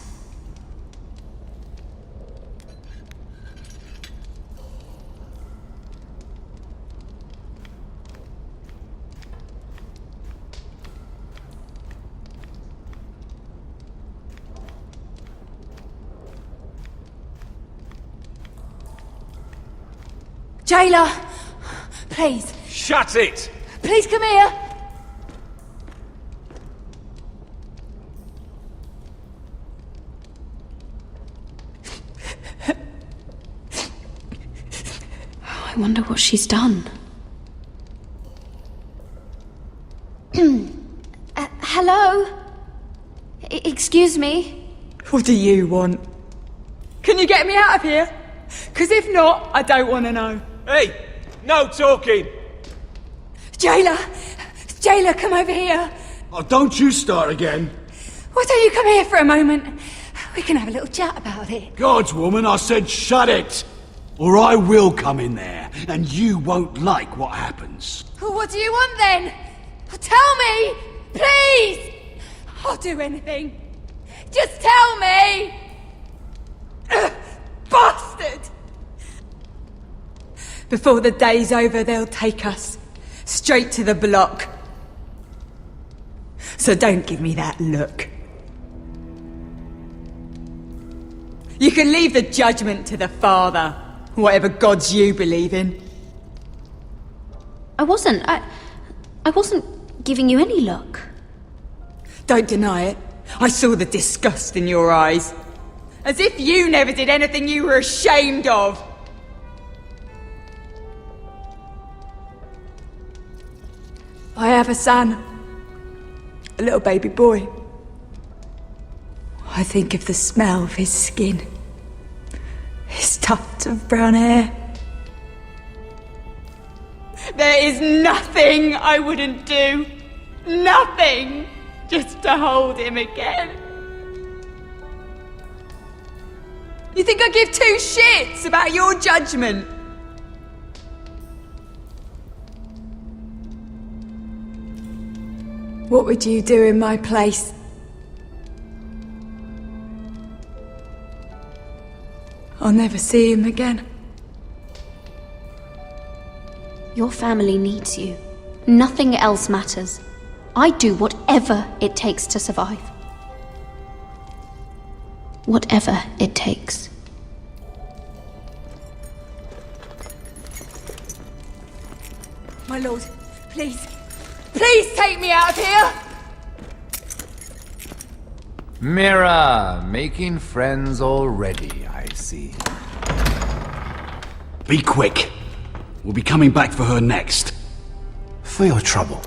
Jailer! Please. Shut it! Please come here! I wonder what she's done. Hello? Excuse me? What do you want? Can you get me out of here? 'Cause if not, I don't want to know. Hey! No talking! Jailer! Jailer, come over here! Oh, don't you start again. Why don't you come here for a moment? We can have a little chat about it. Gods, woman, I said shut it! Or I will come in there, and you won't like what happens. Well, what do you want then? Tell me! Please! I'll do anything. Just tell me! Bastard! Before the day's over, they'll take us straight to the block. So don't give me that look. You can leave the judgment to the Father, whatever gods you believe in. I wasn't giving you any look. Don't deny it. I saw the disgust in your eyes. As if you never did anything you were ashamed of. I have a son. A little baby boy. I think of the smell of his skin. His tuft of brown hair. There is nothing I wouldn't do. Nothing! Just to hold him again. You think I give two shits about your judgment? What would you do in my place? I'll never see him again. Your family needs you. Nothing else matters. I'd do whatever it takes to survive. Whatever it takes. My lord, please. Please take me out of here! Mira, making friends already, I see. Be quick. We'll be coming back for her next. For your trouble.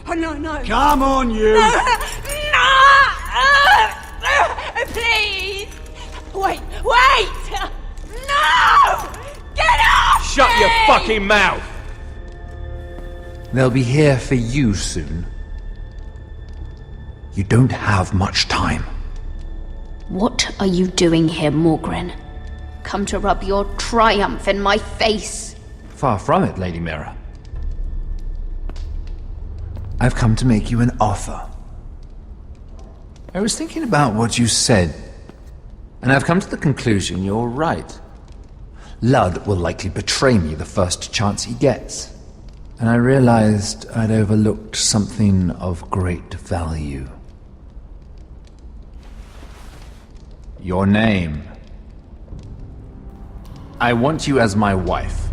Oh, no. Come on, you! No! Please! Wait! No! Get off! Shut your fucking mouth! They'll be here for you soon. You don't have much time. What are you doing here, Morgren? Come to rub your triumph in my face? Far from it, Lady Mira. I've come to make you an offer. I was thinking about what you said, and I've come to the conclusion you're right. Ludd will likely betray me the first chance he gets. And I realized I'd overlooked something of great value. Your name. I want you as my wife.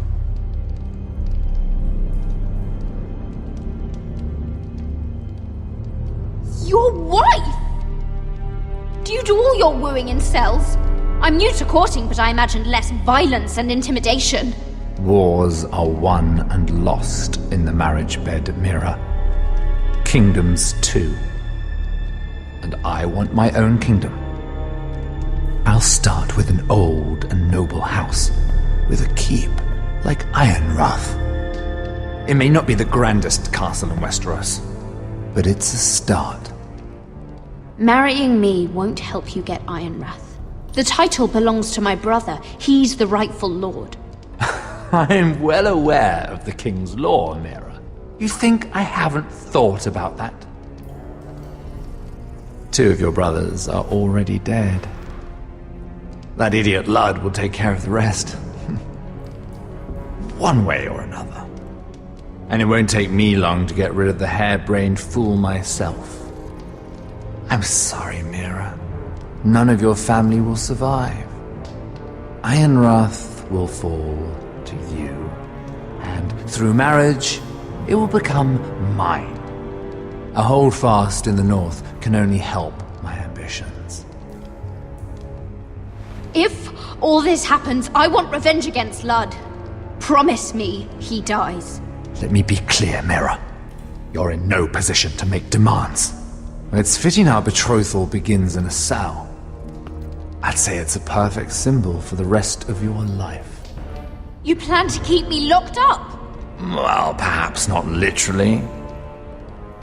Your wife? Do you do all your wooing in cells? I'm new to courting, but I imagined less violence and intimidation. Wars are won and lost in the marriage bed, Mira. Kingdoms too. And I want my own kingdom. I'll start with an old and noble house, with a keep like Ironrath. It may not be the grandest castle in Westeros, but it's a start. Marrying me won't help you get Ironrath. The title belongs to my brother. He's the rightful lord. I'm well aware of the king's law, Mira. You think I haven't thought about that? 2 of your brothers are already dead. That idiot Ludd will take care of the rest. One way or another. And it won't take me long to get rid of the harebrained fool myself. I'm sorry, Mira. None of your family will survive. Ironrath will fall to you. And through marriage, it will become mine. A holdfast in the north can only help my ambitions. If all this happens, I want revenge against Ludd. Promise me he dies. Let me be clear, Mira. You're in no position to make demands. It's fitting our betrothal begins in a cell. I'd say it's a perfect symbol for the rest of your life. You plan to keep me locked up? Well, perhaps not literally.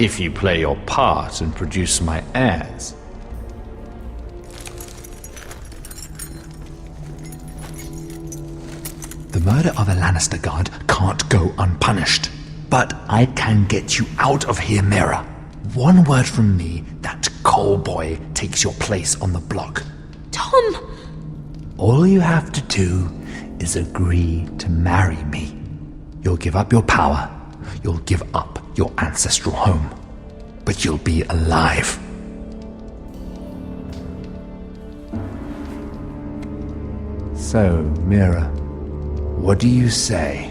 If you play your part and produce my heirs. The murder of a Lannister guard can't go unpunished. But I can get you out of here, Mira. One word from me, that coal boy takes your place on the block. Tom! All you have to do is agree to marry me. You'll give up your power. You'll give up your ancestral home. But you'll be alive. So, Mira, what do you say?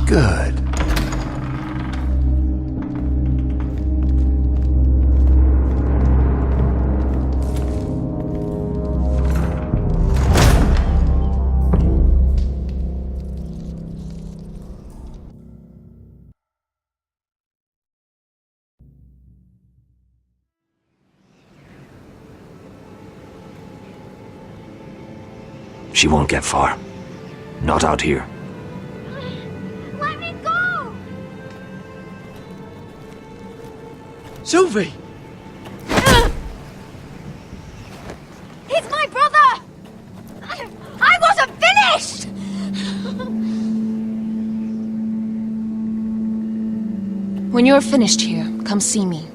Good. She won't get far. Not out here. Let me go! Sylvie! He's my brother! I wasn't finished! When you're finished here, come see me.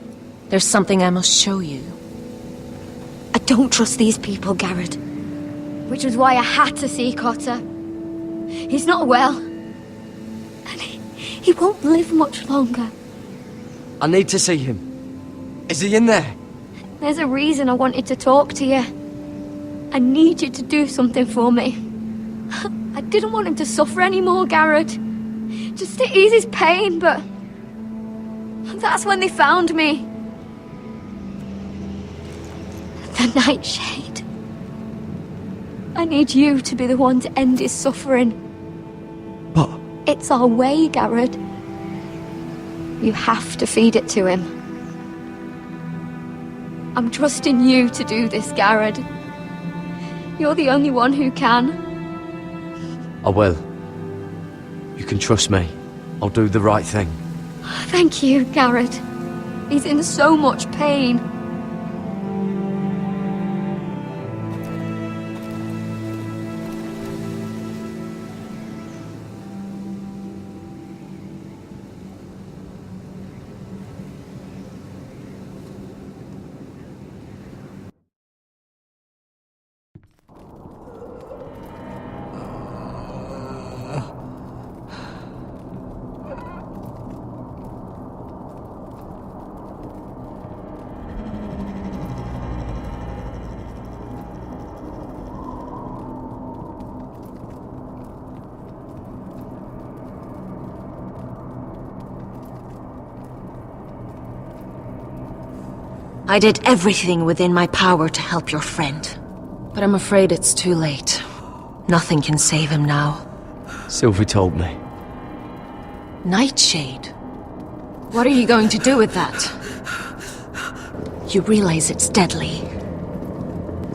There's something I must show you. I don't trust these people, Garrett. Which was why I had to see Cotter. He's not well. And he won't live much longer. I need to see him. Is he in there? There's a reason I wanted to talk to you. I need you to do something for me. I didn't want him to suffer anymore, Garrett. Just to ease his pain, but... that's when they found me. The Nightshade. I need you to be the one to end his suffering. But... it's our way, Garrett. You have to feed it to him. I'm trusting you to do this, Garrett. You're the only one who can. I will. You can trust me. I'll do the right thing. Thank you, Garrett. He's in so much pain. I did everything within my power to help your friend. But I'm afraid it's too late. Nothing can save him now. Sylvie told me. Nightshade? What are you going to do with that? You realize it's deadly.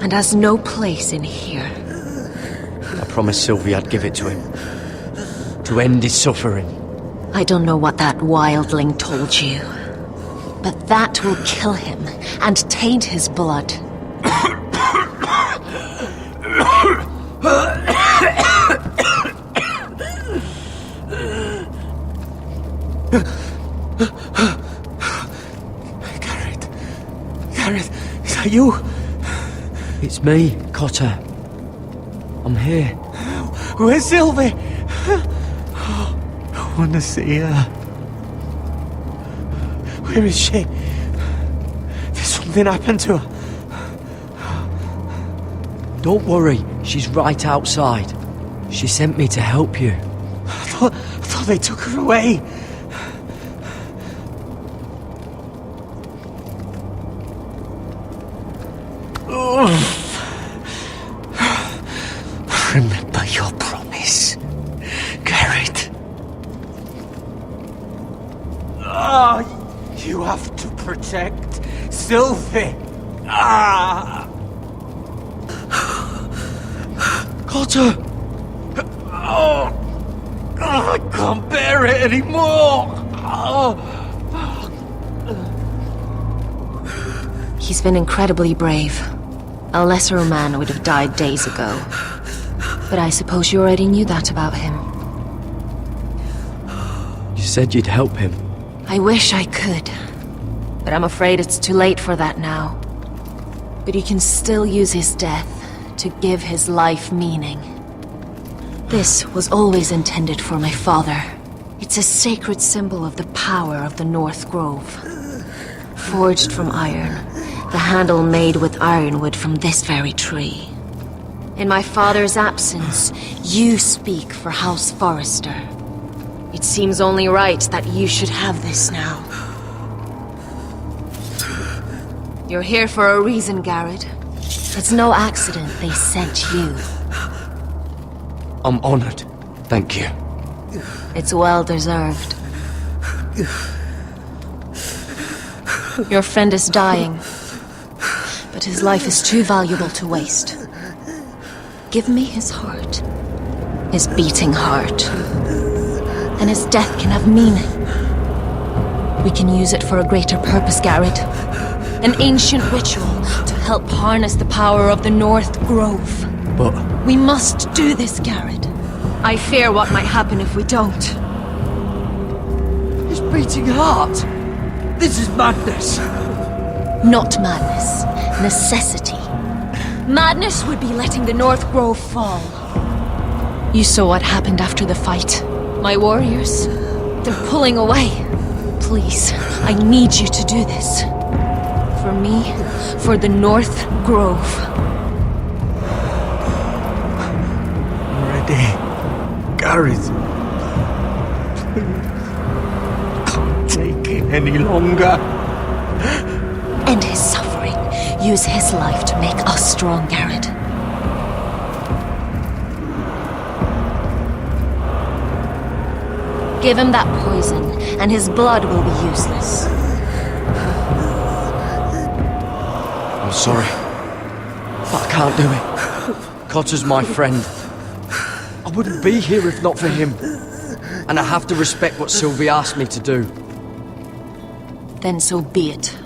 And has no place in here. I promised Sylvie I'd give it to him. To end his suffering. I don't know what that wildling told you. But that will kill him and taint his blood. Garrett, is that you? It's me, Cotter. I'm here. Where's Sylvie? I want to see her. Where is she? Did something happen to her? Don't worry, she's right outside. She sent me to help you. I thought they took her away. Remember your promise, Garrett. You have to protect Sylvie. Cotter! I can't bear it anymore! He's been incredibly brave. A lesser man would have died days ago. But I suppose you already knew that about him. You said you'd help him. I wish I could. But I'm afraid it's too late for that now. But you can still use his death to give his life meaning. This was always intended for my father. It's a sacred symbol of the power of the North Grove. Forged from iron, the handle made with ironwood from this very tree. In my father's absence, you speak for House Forrester. It seems only right that you should have this now. You're here for a reason, Garrett. It's no accident they sent you. I'm honored. Thank you. It's well deserved. Your friend is dying, but his life is too valuable to waste. Give me his heart. His beating heart. And his death can have meaning. We can use it for a greater purpose, Garrett. An ancient ritual to help harness the power of the North Grove. But... we must do this, Garrett. I fear what might happen if we don't. His beating heart! This is madness! Not madness. Necessity. Madness would be letting the North Grove fall. You saw what happened after the fight. My warriors, they're pulling away. Please, I need you to do this. For me, for the North Grove. I'm ready. Garrett. Please. Can't take it any longer. End his suffering. Use his life to make us strong, Garrett. Give him that poison, and his blood will be useless. I'm sorry, but I can't do it. Cotter's my friend. I wouldn't be here if not for him. And I have to respect what Sylvie asked me to do. Then so be it.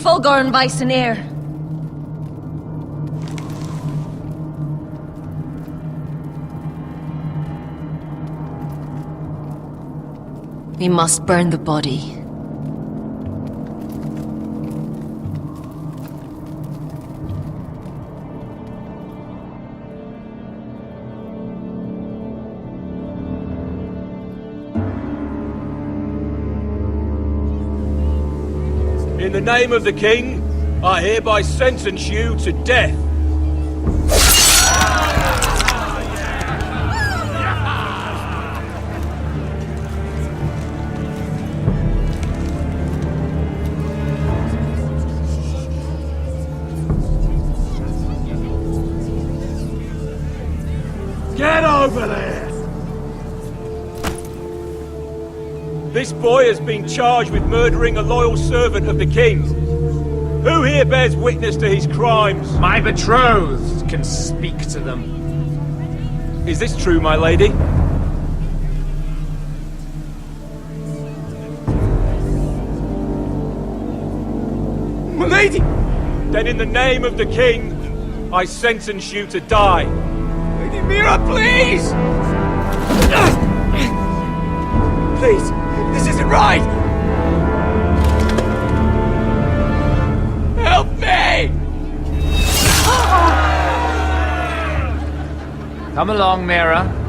Fulgor and Weisenair. We must burn the body. In the name of the king, I hereby sentence you to death. Get over there! This boy has been charged with murdering a loyal servant of the king. Who here bears witness to his crimes? My betrothed can speak to them. Is this true, my lady? My lady! Then in the name of the king, I sentence you to die. Lady Mira, please! Please, this isn't right! Help me! Come along, Mira.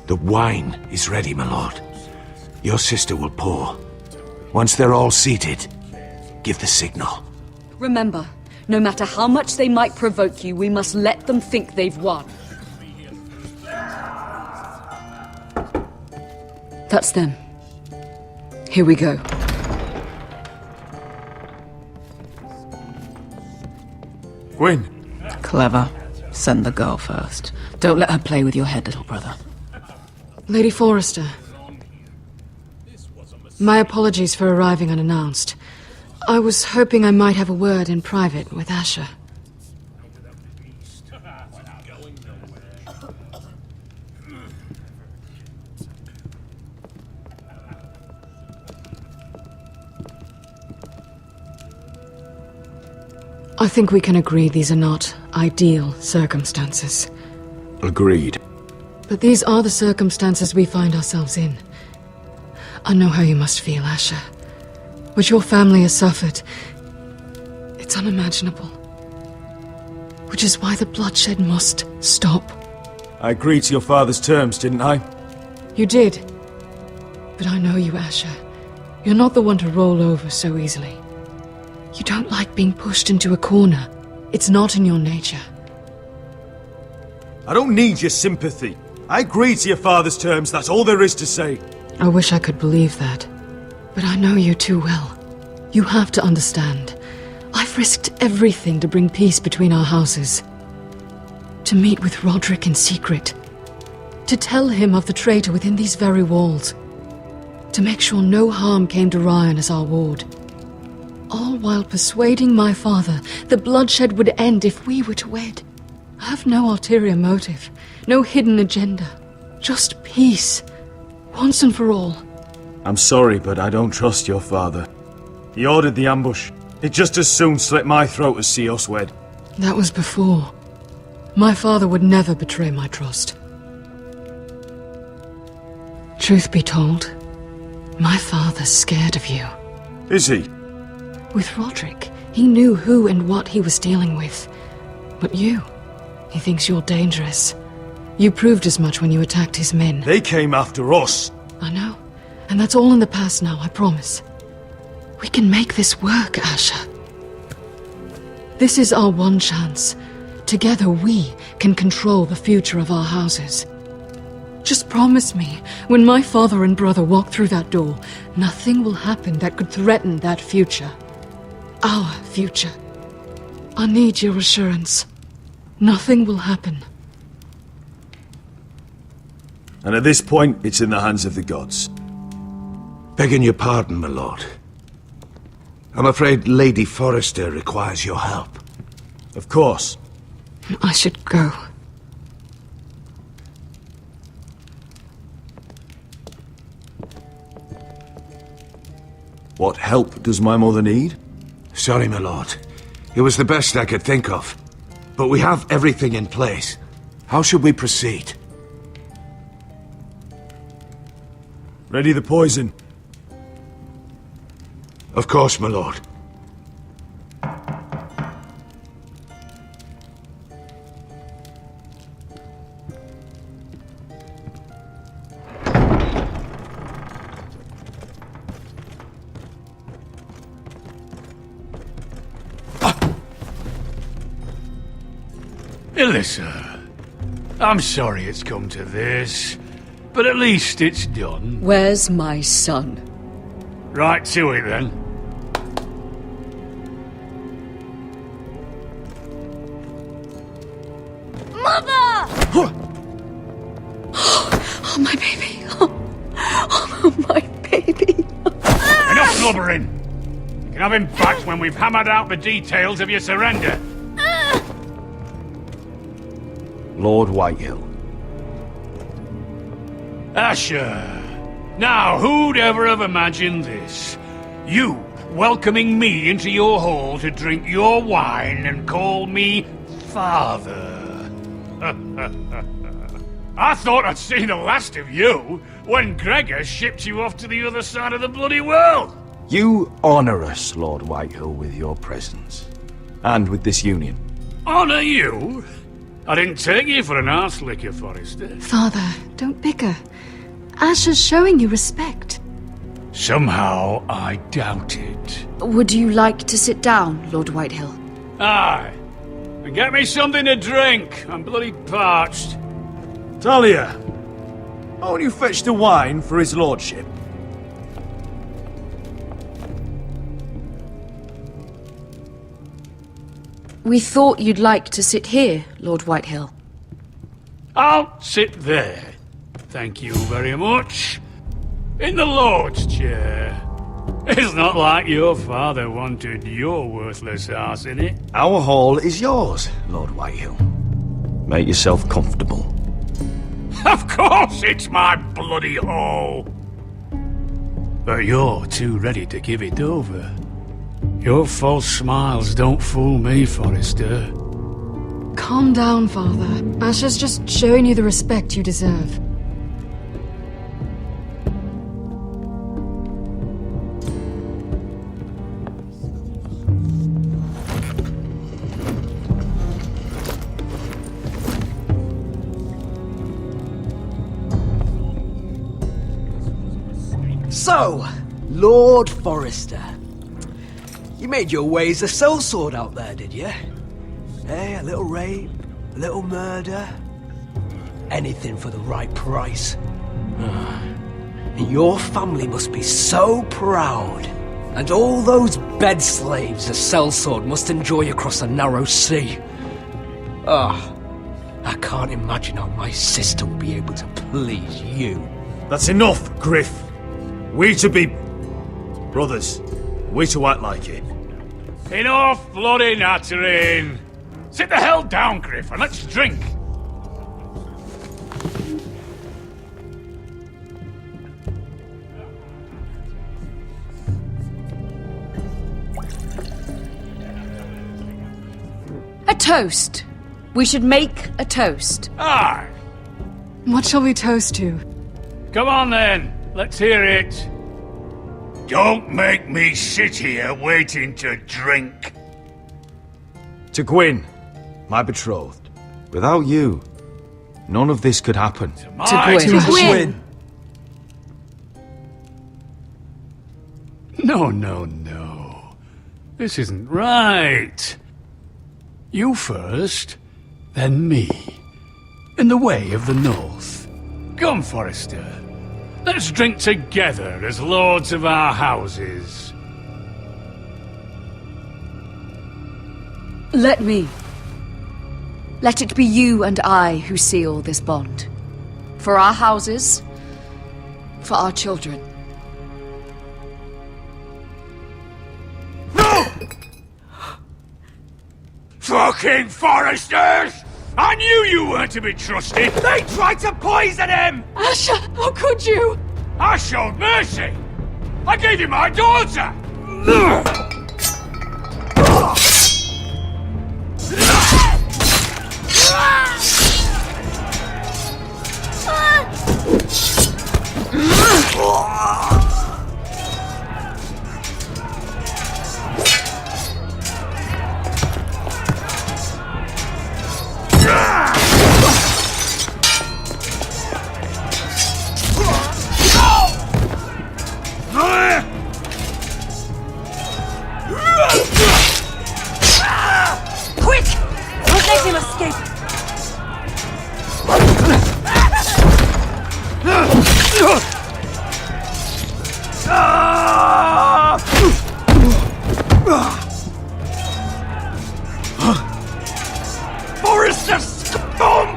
The wine is ready, my lord. Your sister will pour. Once they're all seated, give the signal. Remember, no matter how much they might provoke you, we must let them think they've won. That's them. Here we go. Gwyn. Clever. Send the girl first. Don't let her play with your head, little brother. Lady Forrester. My apologies for arriving unannounced. I was hoping I might have a word in private with Asher. I think we can agree these are not ideal circumstances. Agreed. But these are the circumstances we find ourselves in. I know how you must feel, Asher. What your family has suffered, it's unimaginable. Which is why the bloodshed must stop. I agreed to your father's terms, didn't I? You did. But I know you, Asher. You're not the one to roll over so easily. You don't like being pushed into a corner. It's not in your nature. I don't need your sympathy. I agreed to your father's terms, that's all there is to say. I wish I could believe that. But I know you too well. You have to understand. I've risked everything to bring peace between our houses. To meet with Roderick in secret. To tell him of the traitor within these very walls. To make sure no harm came to Ryan as our ward. All while persuading my father that bloodshed would end if we were to wed. I have no ulterior motive, no hidden agenda. Just peace, once and for all. I'm sorry, but I don't trust your father. He ordered the ambush. He'd just as soon slit my throat as see us wed. That was before. My father would never betray my trust. Truth be told, my father's scared of you. Is he? With Roderick, he knew who and what he was dealing with. But you, he thinks you're dangerous. You proved as much when you attacked his men. They came after us. I know. And that's all in the past now, I promise. We can make this work, Asher. This is our one chance. Together we can control the future of our houses. Just promise me, when my father and brother walk through that door, nothing will happen that could threaten that future. Our future. I need your assurance. Nothing will happen. And at this point, it's in the hands of the gods. Begging your pardon, my lord. I'm afraid Lady Forrester requires your help. Of course. I should go. What help does my mother need? Sorry, my lord. It was the best I could think of. But we have everything in place. How should we proceed? Ready the poison? Of course, my lord. Elissa, I'm sorry it's come to this, but at least it's done. Where's my son? Right to it, then. Mother! Oh, my baby. Oh, my baby. Enough blubbering! You can have him back when we've hammered out the details of your surrender. Lord Whitehill. Asher! Now, who'd ever have imagined this? You welcoming me into your hall to drink your wine and call me father. I thought I'd seen the last of you when Gregor shipped you off to the other side of the bloody world. You honor us, Lord Whitehill, with your presence. And with this union. Honor you? I didn't take you for an arse licker, Forrester. Father, don't bicker. Asher's showing you respect. Somehow I doubt it. Would you like to sit down, Lord Whitehill? Aye. And get me something to drink. I'm bloody parched. Talia, won't you fetch the wine for his lordship? We thought you'd like to sit here, Lord Whitehill. I'll sit there. Thank you very much. In the Lord's chair. It's not like your father wanted your worthless ass in it. Our hall is yours, Lord Whitehill. Make yourself comfortable. Of course it's my bloody hall. But you're too ready to give it over. Your false smiles don't fool me, Forrester. Calm down, Father. Asher's just showing you the respect you deserve. So, Lord Forrester. You made your way as a sellsword out there, did you? Eh, a little rape, a little murder. Anything for the right price. And your family must be so proud. And all those bed slaves a sellsword must enjoy across a narrow sea. I can't imagine how my sister will be able to please you. That's enough, Griff. We to be brothers. We to act like it. Enough bloody nattering! Sit the hell down, Griff, and let's drink! A toast. We should make a toast. Aye! What shall we toast to? Come on then, let's hear it. Don't make me sit here waiting to drink. To Gwyn, my betrothed. Without you, none of this could happen. To Gwyn. No, no, no. This isn't right. You first, then me. In the way of the North. Come, Forrester. Let's drink together as lords of our houses. Let me. Let it be you and I who seal this bond. For our houses, for our children. No! Fucking Forresters! I knew you weren't to be trusted! They tried to poison him! Asher, how could you? I showed mercy! I gave you my daughter! Quick! Don't let him escape! Forrester scum!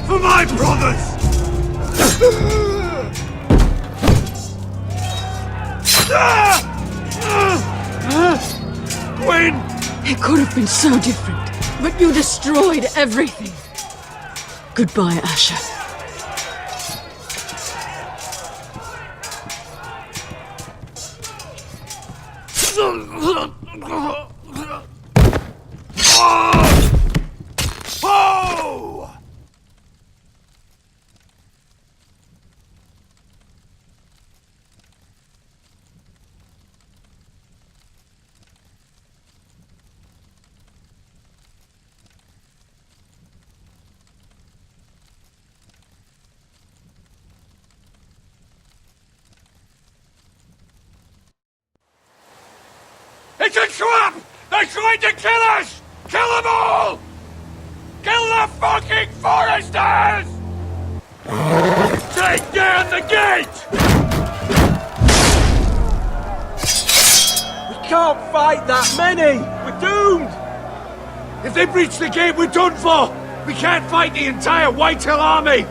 For my brothers! Gwyn! It could have been so different, but you destroyed everything. Goodbye, Asher. Oh! It's a trap! They're trying to kill us! Kill them all! Kill the fucking Foresters! Take down the gate! We can't fight that many! We're doomed! If they breach the gate, we're done for! We can't fight the entire Whitehill army!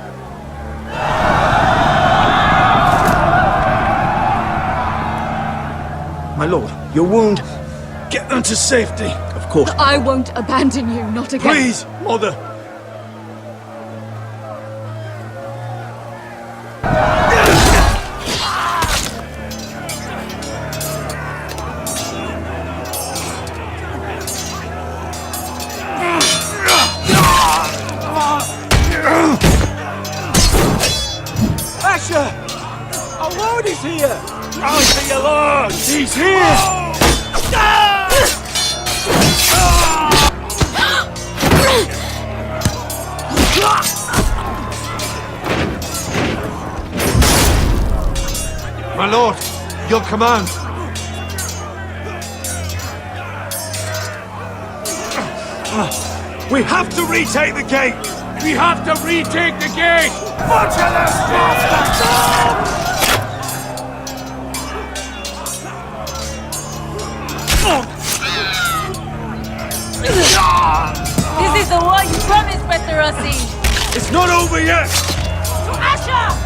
My lord, your wound. Get them to safety. Of course. I won't abandon you, not again. Please, mother. Asher! Our lord is here! Run to your lord! He's here! My lord, your command. We have to retake the gate! We have to retake the gate! Butcher this bastard! This is the war you promised, Mr. Rossi! It's not over yet! To Asher!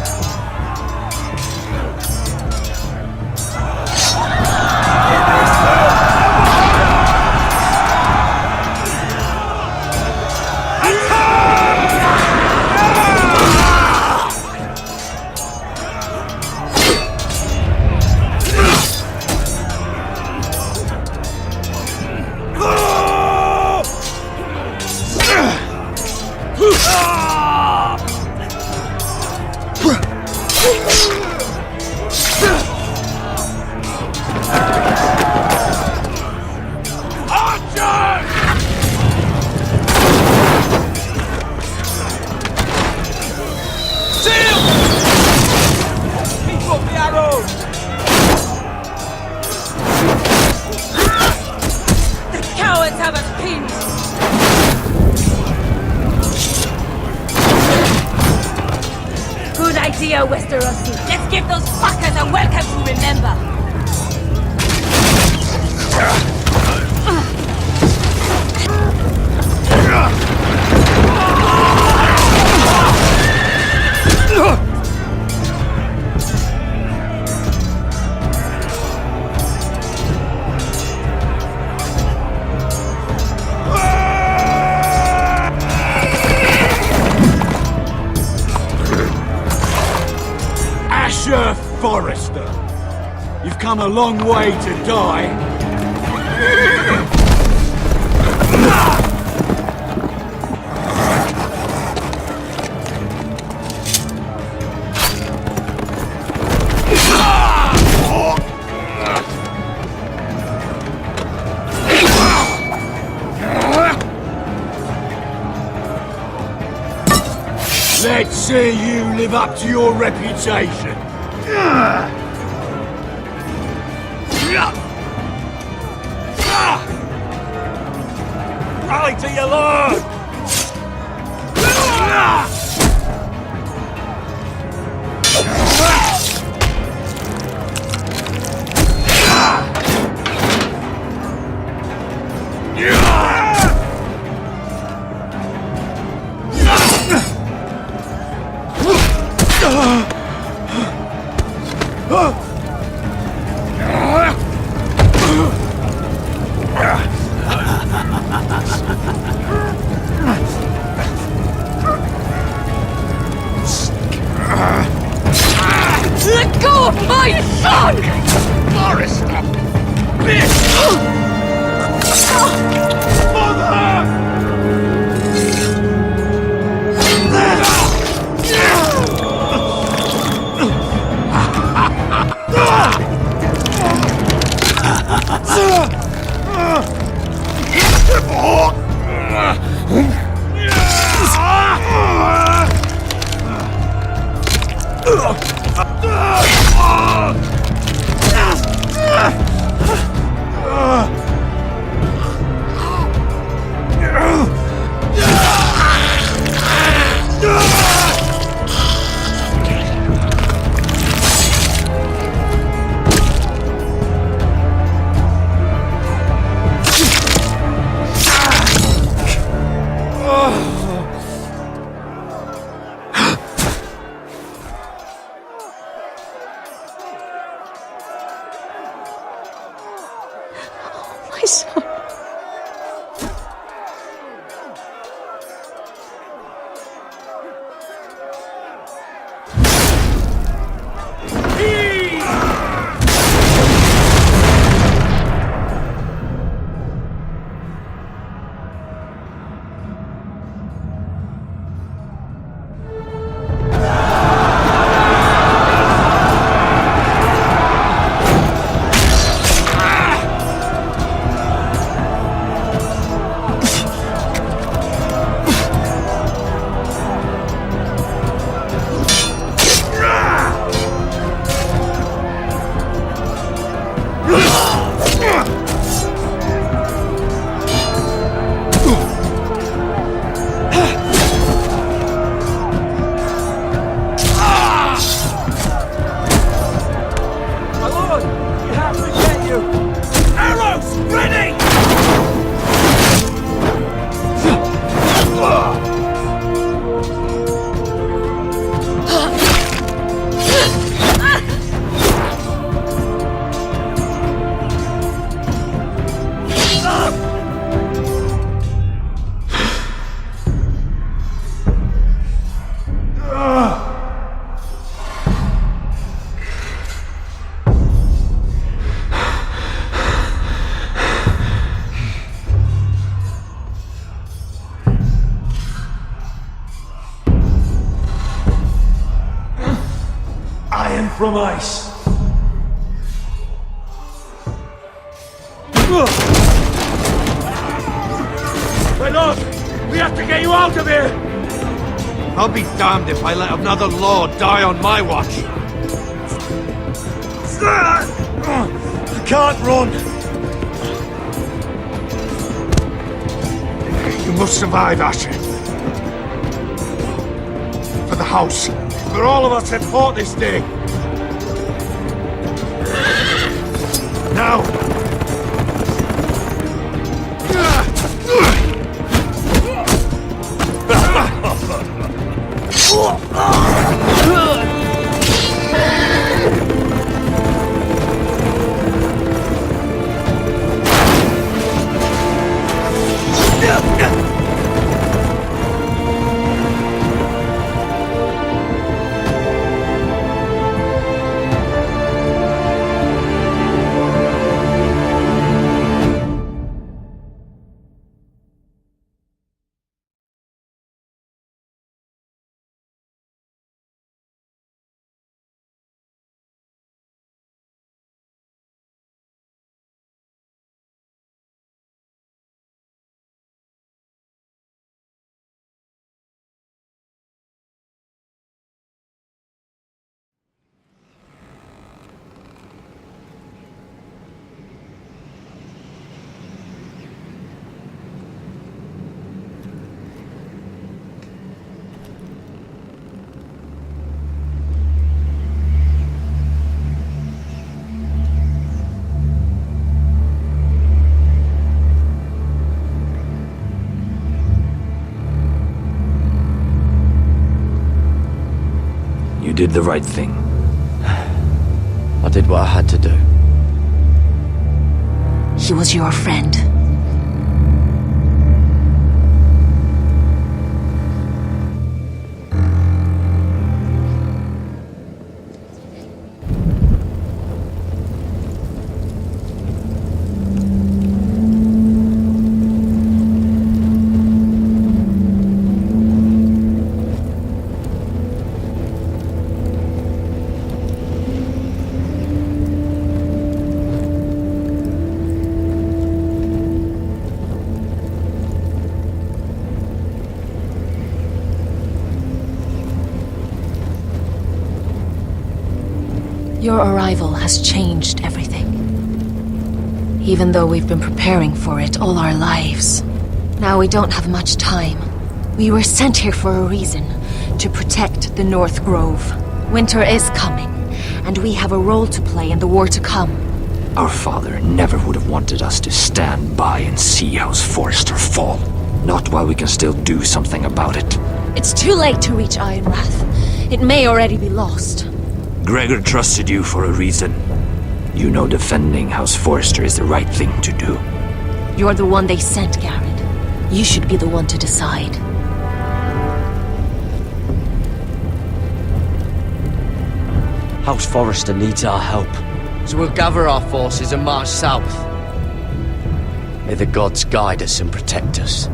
Westerosi. Let's give those fuckers a welcome to remember. Forrester, you've come a long way to die. Let's see you live up to your reputation. Rally to your lord! Let go of my son! Forrester! Bitch! Mother! My son. from ice. Renaud, we have to get you out of here! I'll be damned if I let another lord die on my watch. I can't run. You must survive, Asher. For the house. For all of us that fought this day. Now! You did the right thing. I did what I had to do. He was your friend. Your arrival has changed everything. Even though we've been preparing for it all our lives. Now we don't have much time. We were sent here for a reason. To protect the North Grove. Winter is coming, and we have a role to play in the war to come. Our father never would have wanted us to stand by and see House Forrester fall. Not while we can still do something about it. It's too late to reach Ironwrath. It may already be lost. Gregor trusted you for a reason. You know defending House Forrester is the right thing to do. You're the one they sent, Garrett. You should be the one to decide. House Forrester needs our help, so we'll gather our forces and march south. May the gods guide us and protect us.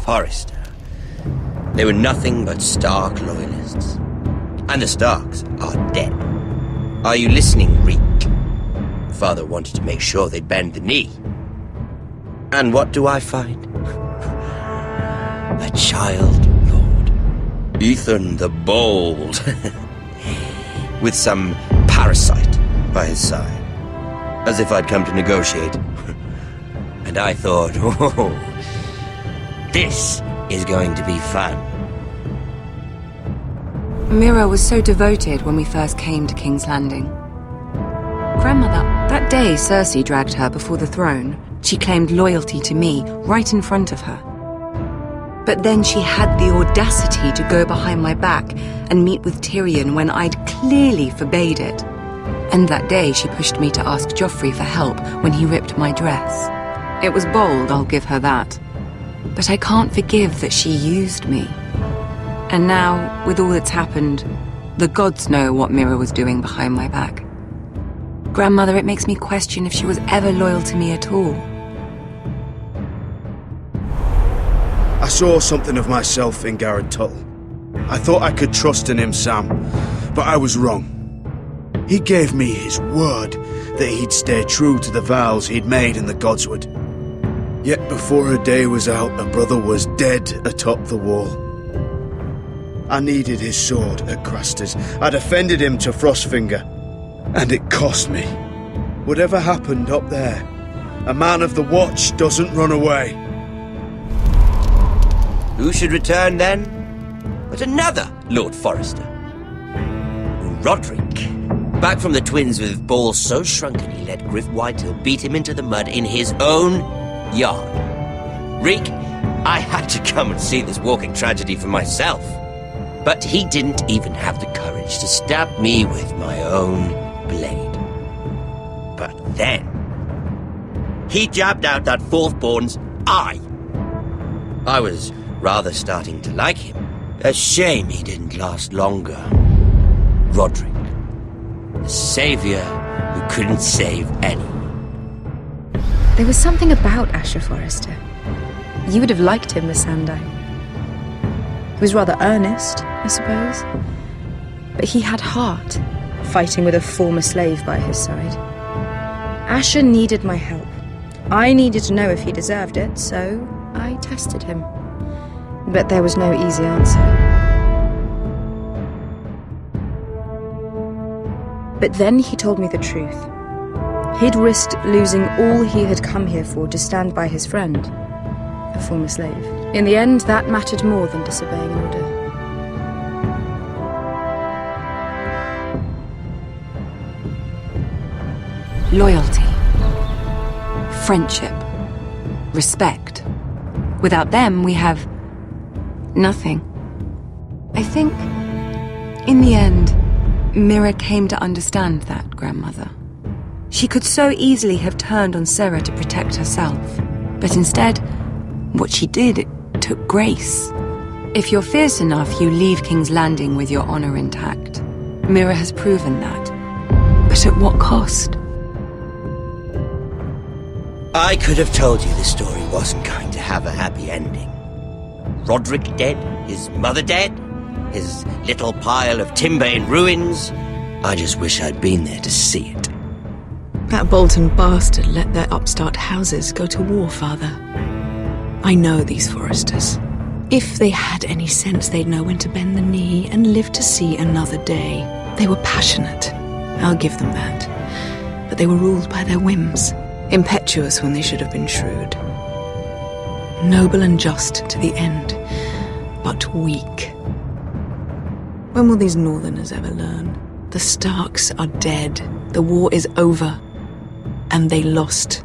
Forrester. They were nothing but Stark loyalists. And the Starks are dead. Are you listening, Reek? Father wanted to make sure they'd bend the knee. And what do I find? A child lord. Ethan the Bold. With some parasite by his side. As if I'd come to negotiate. And I thought, oh, this is going to be fun. Mira was so devoted when we first came to King's Landing. Grandmother, that day Cersei dragged her before the throne, she claimed loyalty to me right in front of her. But then she had the audacity to go behind my back and meet with Tyrion when I'd clearly forbade it. And that day she pushed me to ask Joffrey for help when he ripped my dress. It was bold, I'll give her that. But I can't forgive that she used me. And now, with all that's happened, the gods know what Mira was doing behind my back. Grandmother, it makes me question if she was ever loyal to me at all. I saw something of myself in Garrett Tuttle. I thought I could trust in him, Sam, but I was wrong. He gave me his word that he'd stay true to the vows he'd made in the Godswood. Yet before a day was out, a brother was dead atop the wall. I needed his sword at Craster's. I defended him to Frostfinger, and it cost me. Whatever happened up there, a man of the Watch doesn't run away. Who should return then? But another Lord Forrester. Roderick. Back from the Twins with balls so shrunken he let Griff Whitehill beat him into the mud in his own yard. Reek, I had to come and see this walking tragedy for myself. But he didn't even have the courage to stab me with my own blade. But then, he jabbed out that fourth-born's eye. I was rather starting to like him. A shame he didn't last longer. Roderick. The savior who couldn't save any. There was something about Asher Forrester. You would have liked him, Missandei. He was rather earnest, I suppose. But he had heart, fighting with a former slave by his side. Asher needed my help. I needed to know if he deserved it, so I tested him. But there was no easy answer. But then he told me the truth. He'd risked losing all he had come here for to stand by his friend, a former slave. In the end, that mattered more than disobeying an order. Loyalty. Friendship. Respect. Without them, we have nothing. I think, in the end, Mira came to understand that, Grandmother. She could so easily have turned on Sarah to protect herself. But instead, what she did, it took grace. If you're fierce enough, you leave King's Landing with your honor intact. Mira has proven that. But at what cost? I could have told you this story wasn't going to have a happy ending. Roderick dead, his mother dead, his little pile of timber in ruins. I just wish I'd been there to see it. That Bolton bastard let their upstart houses go to war, Father. I know these Forresters. If they had any sense, they'd know when to bend the knee and live to see another day. They were passionate. I'll give them that. But they were ruled by their whims. Impetuous when they should have been shrewd. Noble and just to the end, but weak. When will these Northerners ever learn? The Starks are dead. The war is over. And they lost.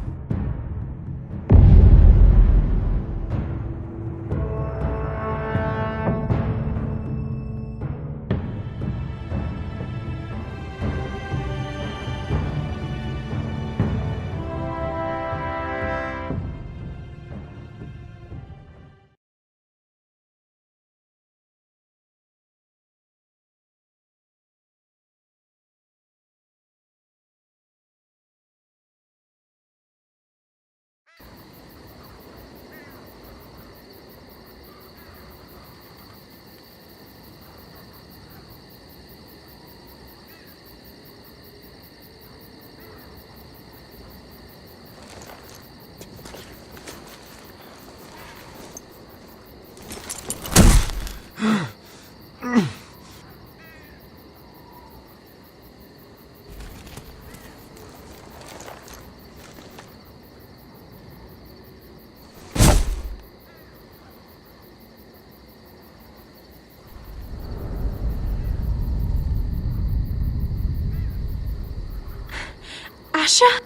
Asher?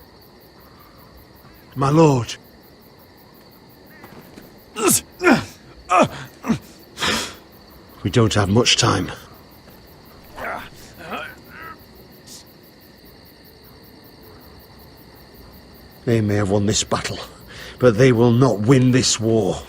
My lord. We don't have much time. They may have won this battle, but they will not win this war.